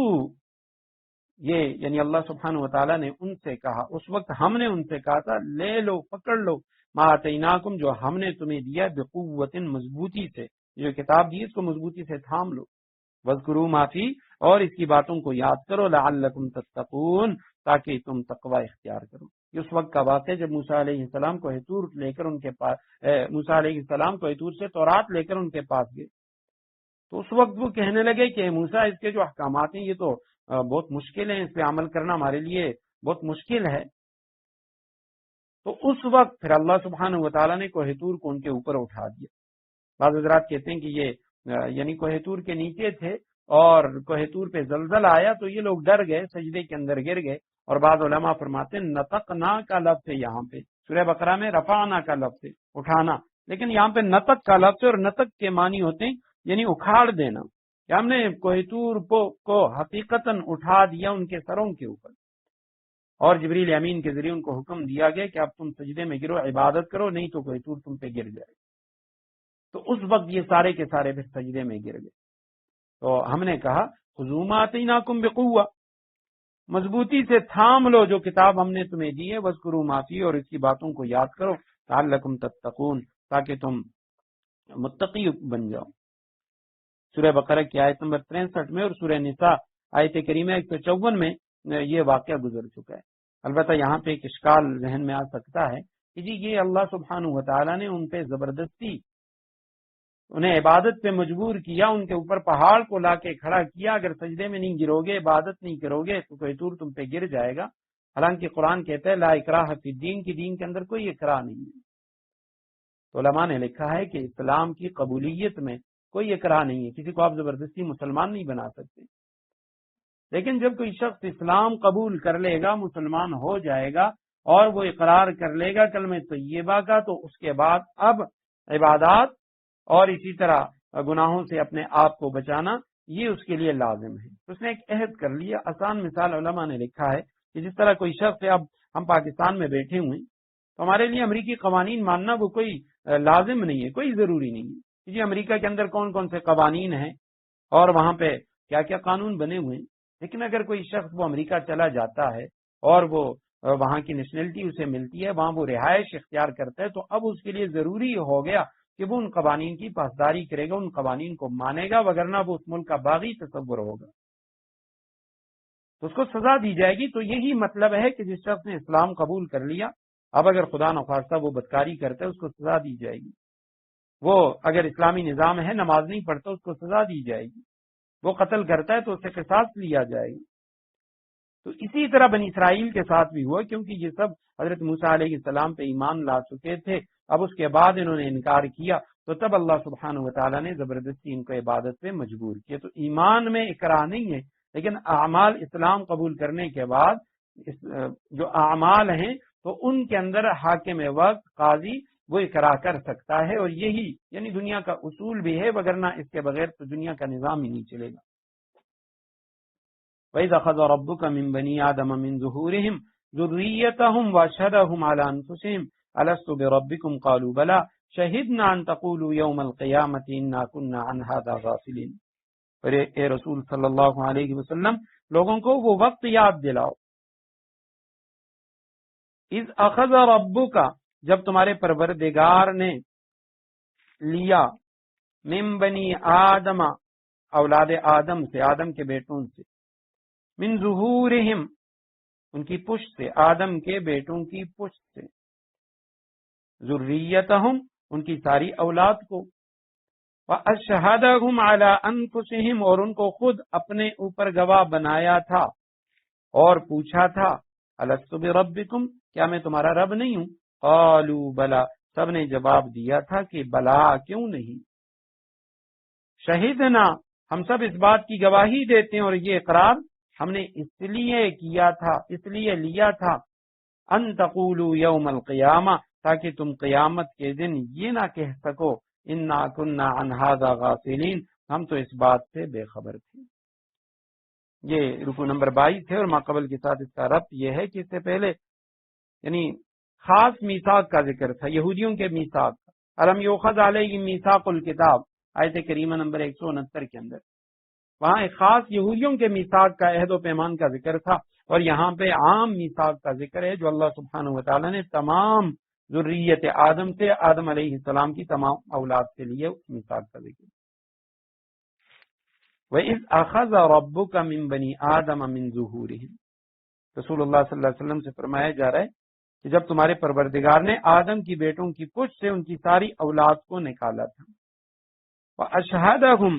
یہ یعنی اللہ سبحانہ وتعالیٰ نے ان سے کہا، اس وقت ہم نے ان سے کہا تھا لے لو، پکڑ لو، ما آتیناکم، جو ہم نے تمہیں دیا، بقوت، مضبوطی سے، جو کتاب دی اس کو مضبوطی سے تھام لو، واذکروا ما فی، اور اس کی باتوں کو یاد کرو، لعلکم تتقون، تاکہ تم تقوی اختیار کرو۔ اس وقت کا واقعہ جب موسیٰ علیہ السلام کو طور لے کر ان کے پاس، موسیٰ علیہ السلام کو طور سے تورات لے کر ان کے پاس گئے، تو اس وقت وہ کہنے لگے کہ موسیٰ، اس کے جو احکامات ہیں یہ تو بہت مشکل ہیں، اس پہ عمل کرنا ہمارے لیے بہت مشکل ہے۔ تو اس وقت پھر اللہ سبحانہ وتعالیٰ نے کوہ طور کو ان کے اوپر اٹھا دیا۔ بعض حضرات کہتے ہیں کہ یہ یعنی کوہ طور کے نیچے تھے اور کوہ طور پہ زلزلہ آیا تو یہ لوگ ڈر گئے، سجدے کے اندر گر گئے، اور بعض علماء فرماتے ہیں نتقنا کا لفظ ہے یہاں پہ، سورہ بقرہ میں رفعنا کا لفظ ہے اٹھانا، لیکن یہاں پہ نتق کا لفظ ہے، اور نتق کے معنی ہوتے ہیں یعنی اکھاڑ دینا، کہ ہم نے کوہ طور کو حقیقتاً اٹھا دیا ان کے سروں کے اوپر، اور جبریل امین کے ذریعے ان کو حکم دیا گیا کہ اب تم سجدے میں گرو، عبادت کرو، نہیں تو کوہ طور تم پہ گر جائے۔ تو اس وقت یہ سارے کے سارے پھر سجدے میں گر گئے۔ تو ہم نے کہا خذوا ما آتیناکم بقوہ، مضبوطی سے تھام لو جو کتاب ہم نے تمہیں دی ہے، واذکروا ما فیہ، اور اس کی باتوں کو یاد کرو، لعلکم تتقون، تاکہ تم متقی بن جاؤ۔ سورہ بقرہ کی آیت نمبر 63 میں اور سورہ نساء آیت کریمہ 154 میں یہ واقعہ گزر چکا ہے۔ البتہ یہاں پہ ایک اشکال ذہن میں آ سکتا ہے کہ جی یہ اللہ سبحانہ وتعالیٰ نے ان پہ زبردستی انہیں عبادت پہ مجبور کیا، ان کے اوپر پہاڑ کو لا کے کھڑا کیا، اگر سجدے میں نہیں گرو گے، عبادت نہیں کرو گے تو کوہ طور تم پہ گر جائے گا۔ حالانکہ قرآن کہتا ہے لا اکراہ فی الدین، کی دین کے اندر کوئی اکراہ نہیں ہے۔ تو علماء نے لکھا ہے کہ اسلام کی قبولیت میں کوئی اکراہ نہیں ہے، کسی کو آپ زبردستی مسلمان نہیں بنا سکتے، لیکن جب کوئی شخص اسلام قبول کر لے گا، مسلمان ہو جائے گا، اور وہ اقرار کر لے گا کلمہ طیبہ کا، تو اس کے بعد اب عبادات اور اسی طرح گناہوں سے اپنے آپ کو بچانا یہ اس کے لیے لازم ہے۔ اس نے ایک عہد کر لیا۔ آسان مثال علماء نے لکھا ہے کہ جس طرح کوئی شخص ہے، اب ہم پاکستان میں بیٹھے ہوئے ہیں تو ہمارے لیے امریکی قوانین ماننا وہ کوئی لازم نہیں ہے، کوئی ضروری نہیں ہے جی امریکہ کے اندر کون کون سے قوانین ہیں اور وہاں پہ کیا کیا قانون بنے ہوئے ہیں۔ لیکن اگر کوئی شخص وہ امریکہ چلا جاتا ہے اور وہ وہاں کی نیشنلٹی اسے ملتی ہے، وہاں وہ رہائش اختیار کرتا ہے، تو اب اس کے لیے ضروری ہو گیا کہ وہ ان قوانین کی پاسداری کرے گا، ان قوانین کو مانے گا، وگرنہ وہ اس ملک کا باغی تصور ہوگا تو اس کو سزا دی جائے گی۔ تو یہی مطلب ہے کہ جس شخص نے اسلام قبول کر لیا، اب اگر خدا نخواستہ وہ بدکاری کرتا ہے اس کو سزا دی جائے گی۔ وہ اگر اسلامی نظام ہے، نماز نہیں پڑھتا اس کو سزا دی جائے گی۔ وہ قتل کرتا ہے تو اسے قصاص لیا جائے گا۔ تو اسی طرح بنی اسرائیل کے ساتھ بھی ہوا، کیونکہ یہ سب حضرت موسیٰ علیہ السلام پہ ایمان لا چکے تھے، اب اس کے بعد انہوں نے انکار کیا تو تب اللہ سبحانہ وتعالیٰ نے زبردستی ان کو عبادت پہ مجبور کیا۔ تو ایمان میں اکراہ نہیں ہے، لیکن اعمال اسلام قبول کرنے کے بعد جو اعمال ہیں تو ان کے اندر حاکم وقت قاضی وہ اقرا کر سکتا ہے، اور یہی یعنی دنیا کا اصول بھی ہے، وگرنہ اس کے بغیر تو دنیا کا نظام ہی نہیں چلے گا۔ وَإِذْ أَخَذَ رَبُّكَ مِنْ بَنِي آدَمَ مِنْ ظُهُورِهِمْ ذُرِّيَّتَهُمْ وَأَشْهَدَهُمْ عَلَى أَنفُسِهِمْ أَلَسْتُ بِرَبِّكُمْ قَالُوا بَلَى شَهِدْنَا أَن تَقُولُوا يَوْمَ الْقِيَامَةِ إِنَّا كُنَّا عَنْ هَذَا غَافِلِينَ۔ اور اے رسول صلی اللہ علیہ وسلم لوگوں کو وہ وقت یاد دلاؤ، اذ اخذ ربک، جب تمہارے پروردگار نے لیا، من بنی آدم، اولاد آدم سے، آدم کے بیٹوں سے، من ظہورہم، ان کی پشت سے، آدم کے بیٹوں کی پشت سے، ذریتہم، ان کی ساری اولاد کو، وَأَشْهَدَهُمْ عَلَىٰ أَنفُسِهِمْ، اور ان کو خود اپنے اوپر گواہ بنایا تھا اور پوچھا تھا، أَلَسْتُ بِرَبِّكُمْ، کیا میں تمہارا رب نہیں ہوں؟ قَالُوا بَلَىٰ، سب نے جواب دیا تھا کہ بلا، کیوں نہیں، شہدنا، ہم سب اس بات کی گواہی دیتے ہیں اور یہ اقرار ہم نے اس لیے کیا تھا، اس لیے لیا تھا، ان تقولوا یوم القیامہ، تاکہ تم قیامت کے دن یہ نہ کہہ سکو انا کنا عن ھذا غافلین، ہم تو اس بات سے بے خبر تھے۔ یہ رکوع نمبر 22 ہے، اور ماقبل کے ساتھ اس کا ربط یہ ہے کہ اس سے پہلے یعنی خاص میثاق کا ذکر تھا، یہودیوں کے میثاق، الم یؤخذ علیہم میثاق الکتاب، آیت کریمہ نمبر 169 کے اندر، وہاں ایک خاص یہودیوں کے میثاق کا، عہد و پیمان کا ذکر تھا، اور یہاں پہ عام میثاق کا ذکر ہے جو اللہ سبحانہ وتعالی نے تمام ذریت آدم سے، آدم علیہ السلام کی تمام اولاد کے لیے اس میثاق کا ذکر۔ وَإِذْ أَخَذَ رَبُّكَ مِنْ بَنِي آدَمَ مِنْ ظُهُورِهِمْ، رسول اللہ صلی اللہ علیہ وسلم سے فرمایا جا رہا ہے کہ جب تمہارے پروردگار نے آدم کی بیٹوں کی پشت سے ان کی ساری اولاد کو نکالا تھا، وَأَشْهَدَهُمْ،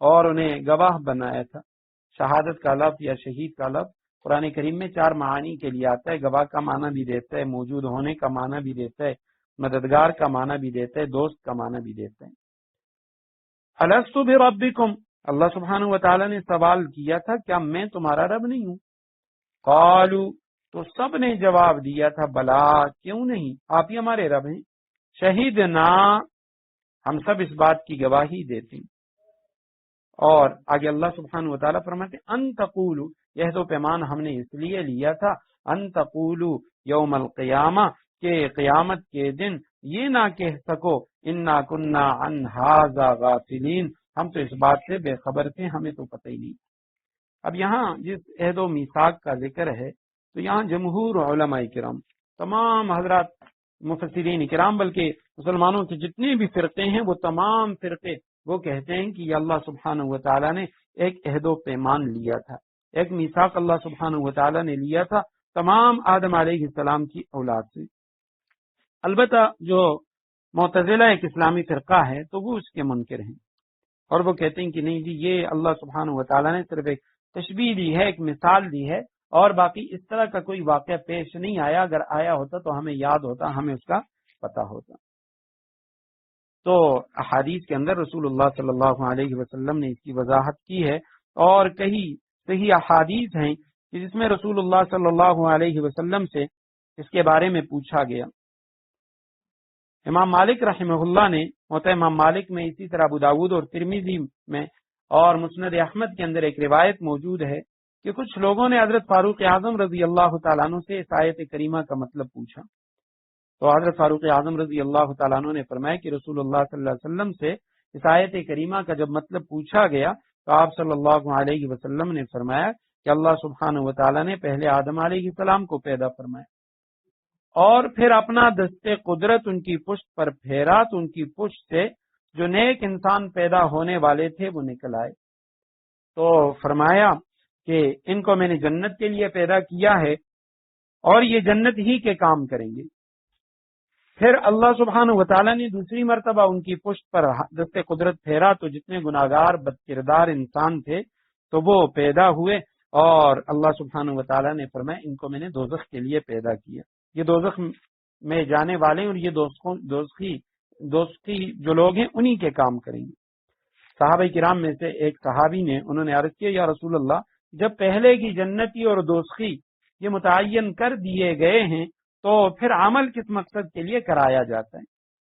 اور انہیں گواہ بنایا تھا۔ شہادت کا لفظ یا شہید کا لفظ قرآن کریم میں 4 معانی کے لیے آتا ہے، گواہ کا معنی بھی دیتا ہے، موجود ہونے کا معنی بھی دیتا ہے، مددگار کا معنی بھی دیتا ہے، دوست کا معنی بھی دیتا ہے۔ الست بربکم، اللہ سبحانہ وتعالی نے سوال کیا تھا کیا میں تمہارا رب نہیں ہوں؟ قالوا، تو سب نے جواب دیا تھا بلا، کیوں نہیں، آپ ہی ہمارے رب ہیں، شہیدنا، ہم سب اس بات کی گواہی دیتے ہیں۔ اور آگے اللہ سبحانہ وتعالی فرماتے ہیں ان تقولوا، یہ تو پیمان ہم نے اس لیے لیا تھا، ان تقولوا یوم القیامہ، کہ قیامت کے دن یہ نہ کہہ سکو انا کنا عن ھذا غافلین، ہم تو اس بات سے بے خبر تھے، ہمیں تو پتہ ہی نہیں۔ اب یہاں جس عہد و میثاق کا ذکر ہے تو یہاں جمہور علماء کرام، تمام حضرات مفسرین کرام، بلکہ مسلمانوں کے جتنے بھی فرقے ہیں وہ تمام فرقے وہ کہتے ہیں کہ یہ اللہ سبحانہ وتعالی نے ایک عہد و پیمان لیا تھا، ایک میثاق اللہ سبحانہ وتعالی نے لیا تھا تمام آدم علیہ السلام کی اولاد سے۔ البتہ جو معتزلہ ایک اسلامی فرقہ ہے تو وہ اس کے منکر ہیں، اور وہ کہتے ہیں کہ نہیں جی، یہ اللہ سبحانہ وتعالی نے صرف ایک تشبیہ دی ہے، ایک مثال دی ہے، اور باقی اس طرح کا کوئی واقعہ پیش نہیں آیا، اگر آیا ہوتا تو ہمیں یاد ہوتا، ہمیں اس کا پتہ ہوتا۔ تو احادیث کے اندر رسول اللہ صلی اللہ علیہ وسلم نے اس کی وضاحت کی ہے، اور کئی صحیح احادیث ہیں کہ جس میں رسول اللہ صلی اللہ علیہ وسلم سے اس کے بارے میں پوچھا گیا۔ امام مالک رحمہ اللہ نے، ہوتا ہے امام مالک میں، اسی طرح ابو داود اور ترمذی میں اور مسند احمد کے اندر ایک روایت موجود ہے کہ کچھ لوگوں نے حضرت فاروق اعظم رضی اللہ تعالیٰ عنہ سے اس آیت کریمہ کا مطلب پوچھا، تو حضرت فاروق اعظم رضی اللہ تعالیٰ عنہ نے فرمایا کہ رسول اللہ صلی اللہ علیہ وسلم سے اس آیت کریمہ کا جب مطلب پوچھا گیا تو آپ صلی اللہ علیہ وسلم نے فرمایا کہ اللہ سبحانہ وتعالی نے پہلے آدم علیہ السلام کو پیدا فرمایا اور پھر اپنا دست قدرت ان کی پشت پر پھیرا تو ان کی پشت سے جو نیک انسان پیدا ہونے والے تھے وہ نکل آئے، تو فرمایا کہ ان کو میں نے جنت کے لیے پیدا کیا ہے اور یہ جنت ہی کے کام کریں گے۔ پھر اللہ سبحانہ وتعالی نے دوسری مرتبہ ان کی پشت پر دست قدرت پھیرا تو جتنے گناہگار بد کردار انسان تھے تو وہ پیدا ہوئے، اور اللہ سبحانہ وتعالی نے فرمایا ان کو میں نے دوزخ کے لیے پیدا کیا، یہ دوزخ میں جانے والے اور یہ دوزخی جو لوگ ہیں انہی کے کام کریں گے۔ صحابہ کرام میں سے ایک صحابی نے، انہوں نے عرض کیا یا رسول اللہ، جب پہلے کی جنتی اور دوزخی یہ متعین کر دیے گئے ہیں تو پھر عمل کس مقصد کے لیے کرایا جاتا ہے؟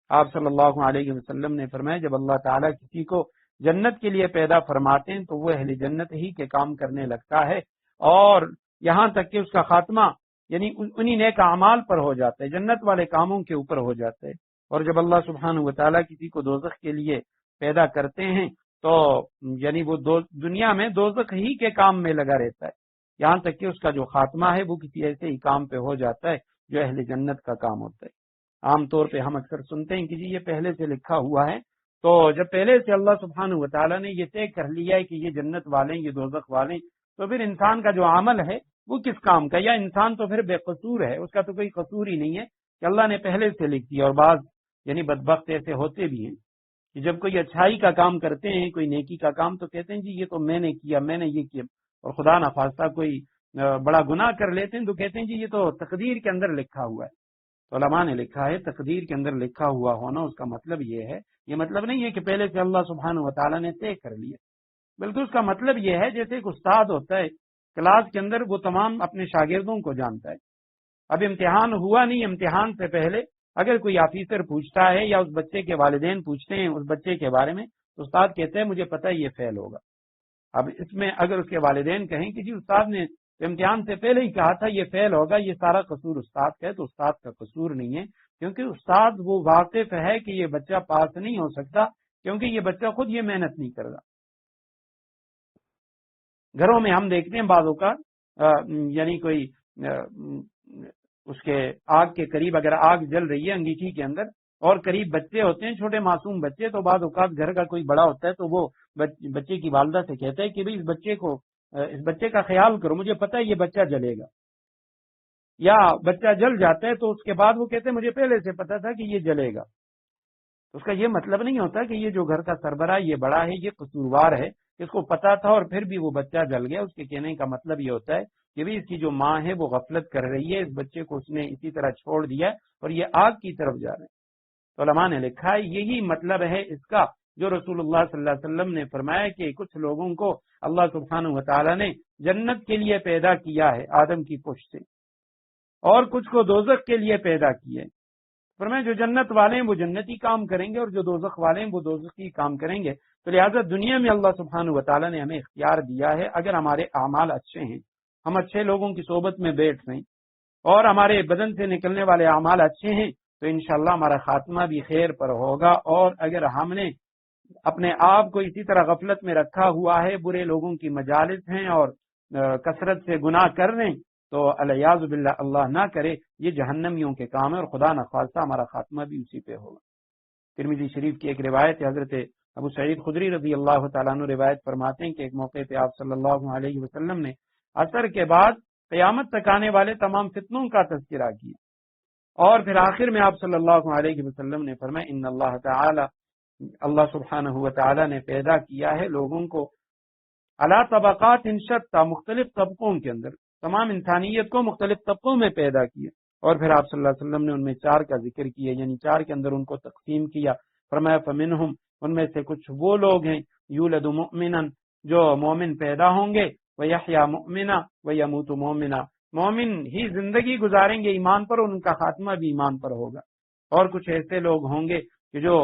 آپ صلی اللہ علیہ وسلم نے فرمایا جب اللہ تعالیٰ کسی کو جنت کے لیے پیدا فرماتے ہیں تو وہ اہل جنت ہی کے کام کرنے لگتا ہے، اور یہاں تک کہ اس کا خاتمہ یعنی انہی نیک اعمال پر ہو جاتا ہے، جنت والے کاموں کے اوپر ہو جاتا ہے۔ اور جب اللہ سبحانہ و تعالیٰ کسی کو دوزخ کے لیے پیدا کرتے ہیں تو یعنی وہ دنیا میں دوزخ ہی کے کام میں لگا رہتا ہے، یہاں تک کہ اس کا جو خاتمہ ہے وہ کسی ایسے ہی کام پہ ہو جاتا ہے جو اہل جنت کا کام ہوتا ہے۔ عام طور پہ ہم اکثر سنتے ہیں کہ جی یہ پہلے سے لکھا ہوا ہے، تو جب پہلے سے اللہ سبحانہ و تعالیٰ نے یہ طے کر لیا ہے کہ یہ جنت والے یہ دوزخ والے، تو پھر انسان کا جو عمل ہے وہ کس کام کا؟ یا انسان تو پھر بے قصور ہے، اس کا تو کوئی قصور ہی نہیں ہے کہ اللہ نے پہلے سے لکھ دیا۔ اور بعض یعنی بدبخت ایسے ہوتے بھی ہیں کہ جب کوئی اچھائی کا کام کرتے ہیں، کوئی نیکی کا کام، تو کہتے ہیں جی یہ تو میں نے کیا، میں نے یہ کیا، اور خدا نخواستہ کوئی بڑا گناہ کر لیتے ہیں تو کہتے ہیں جی یہ تو تقدیر کے اندر لکھا ہوا ہے۔ تو علماء نے لکھا ہے تقدیر کے اندر لکھا ہوا ہونا اس کا مطلب یہ ہے، یہ مطلب نہیں ہے کہ پہلے سے اللہ سبحانہ و تعالیٰ نے طے کر لیا، بلکہ اس کا مطلب یہ ہے جیسے ایک استاد ہوتا ہے کلاس کے اندر، وہ تمام اپنے شاگردوں کو جانتا ہے۔ اب امتحان ہوا نہیں، امتحان سے پہلے اگر کوئی آفیسر پوچھتا ہے یا اس بچے کے والدین پوچھتے ہیں اس بچے کے بارے میں، تو استاد کہتے ہیں مجھے پتہ ہے یہ فیل ہوگا۔ اب اس میں اگر اس کے والدین کہیں کہ جی استاد نے امتحان سے پہلے ہی کہا تھا یہ فیل ہوگا، یہ سارا قصور استاد کا ہے، تو استاد کا قصور نہیں ہے، کیونکہ استاد وہ واقف ہے کہ یہ بچہ پاس نہیں ہو سکتا، کیونکہ یہ بچہ خود یہ محنت نہیں کر رہا۔ گھروں میں ہم دیکھتے ہیں بعضوں کا یعنی کوئی اس کے آگ کے قریب اگر آگ جل رہی ہے انگیٹھی کے اندر اور قریب بچے ہوتے ہیں، چھوٹے معصوم بچے، تو بعض اوقات گھر کا کوئی بڑا ہوتا ہے تو وہ بچے کی والدہ سے کہتا ہے کہ بھئی اس بچے کا خیال کرو، مجھے پتہ ہے یہ بچہ جلے گا، یا بچہ جل جاتا ہے تو اس کے بعد وہ کہتے ہیں مجھے پہلے سے پتہ تھا کہ یہ جلے گا۔ اس کا یہ مطلب نہیں ہوتا کہ یہ جو گھر کا سربراہ یہ بڑا ہے یہ قصوروار ہے، اس کو پتا تھا اور پھر بھی وہ بچہ جل گیا۔ اس کے کہنے کا مطلب یہ ہوتا ہے کہ بھی اس کی جو ماں ہے وہ غفلت کر رہی ہے، اس بچے کو اس نے اسی طرح چھوڑ دیا اور یہ آگ کی طرف جا رہے ہیں۔ تو علماء نے لکھا ہے یہی مطلب ہے اس کا جو رسول اللہ صلی اللہ علیہ وسلم نے فرمایا کہ کچھ لوگوں کو اللہ سبحانہ و تعالیٰ نے جنت کے لیے پیدا کیا ہے آدم کی پشت سے، اور کچھ کو دوزخ کے لیے پیدا کیے۔ فرمایا جو جنت والے ہیں وہ جنتی کام کریں گے اور جو دوزخ والے ہیں وہ دوزخی کام کریں گے۔ تو لہٰذا دنیا میں اللہ سبحانہ و تعالیٰ نے ہمیں اختیار دیا ہے، اگر ہمارے اعمال اچھے ہیں، ہم اچھے لوگوں کی صحبت میں بیٹھ رہے ہیں اور ہمارے بدن سے نکلنے والے اعمال اچھے ہیں، تو انشاءاللہ ہمارا خاتمہ بھی خیر پر ہوگا۔ اور اگر ہم نے اپنے آپ کو اسی طرح غفلت میں رکھا ہوا ہے، برے لوگوں کی مجالس ہیں اور کثرت سے گناہ کر رہے ہیں، تو الیاذ باللہ اللہ نہ کرے یہ جہنمیوں کے کام ہے، اور خدا نخواستہ ہمارا خاتمہ بھی اسی پہ ہوگا۔ ترمذی شریف کی ایک روایت ہے، حضرت ابو سعید خدری رضی اللہ تعالیٰ عنہ روایت فرماتے ہیں کہ ایک موقع پہ آپ صلی اللہ علیہ وسلم نے عصر کے بعد قیامت تک آنے والے تمام فتنوں کا تذکرہ کیا، اور پھر آخر میں آپ صلی اللہ علیہ وسلم نے فرمایا ان اللہ تعالی، اللہ سبحانہ و تعالی نے پیدا کیا ہے لوگوں کو علی طبقات شتیٰ، مختلف طبقوں کے اندر، تمام انسانیت کو مختلف طبقوں میں پیدا کیا، اور پھر آپ صلی اللہ علیہ وسلم نے ان میں 4 کا ذکر کیا، یعنی 4 کے اندر ان کو تقسیم کیا۔ فرمایا فمنہم، ان میں سے کچھ وہ لوگ ہیں یولد مؤمنا، جو مومن پیدا ہوں گے، ویحییٰ مؤمنا ویموت مومنا، مومن ہی زندگی گزاریں گے ایمان پر، اور ان کا خاتمہ بھی ایمان پر ہوگا۔ اور کچھ ایسے لوگ ہوں گے کہ جو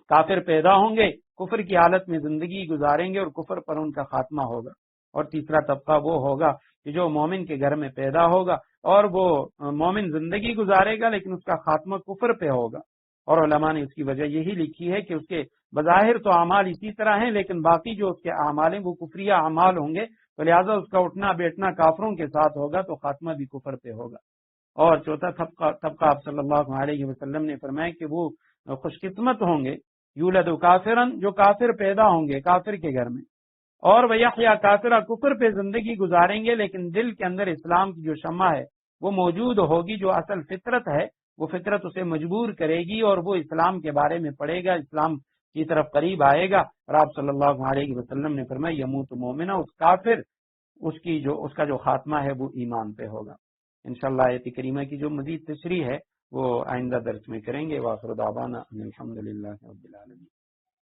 کافر پیدا ہوں گے، کفر کی حالت میں زندگی گزاریں گے اور کفر پر ان کا خاتمہ ہوگا۔ اور تیسرا طبقہ وہ ہوگا کہ جو مومن کے گھر میں پیدا ہوگا اور وہ مومن زندگی گزارے گا لیکن اس کا خاتمہ کفر پہ ہوگا۔ اور علماء نے اس کی وجہ یہی لکھی ہے کہ اس کے بظاہر تو اعمال اسی طرح ہیں، لیکن باقی جو اس کے اعمال ہیں وہ کفریہ اعمال ہوں گے، تو لہٰذا اس کا اٹھنا بیٹھنا کافروں کے ساتھ ہوگا، تو خاتمہ بھی کفر پہ ہوگا۔ اور چوتھا طبقہ آپ صلی اللہ علیہ وسلم نے فرمایا کہ وہ خوش قسمت ہوں گے، یولد کافرن، جو کافر پیدا ہوں گے کافر کے گھر میں، اور ویحییٰ کافرہ، کفر پہ زندگی گزاریں گے لیکن دل کے اندر اسلام کی جو شمع ہے وہ موجود ہوگی، جو اصل فطرت ہے وہ فطرت اسے مجبور کرے گی اور وہ اسلام کے بارے میں پڑھے گا، اسلام کی طرف قریب آئے گا۔ اور آپ صلی اللہ علیہ وسلم نے فرمایا یموت مومنا، اس کافر اس کا جو خاتمہ ہے وہ ایمان پہ ہوگا۔ انشاءاللہ آیت کریمہ کی جو مزید تشریح ہے وہ آئندہ درس میں کریں گے۔ وآخر دعوانا ان الحمد للہ رب العالمین۔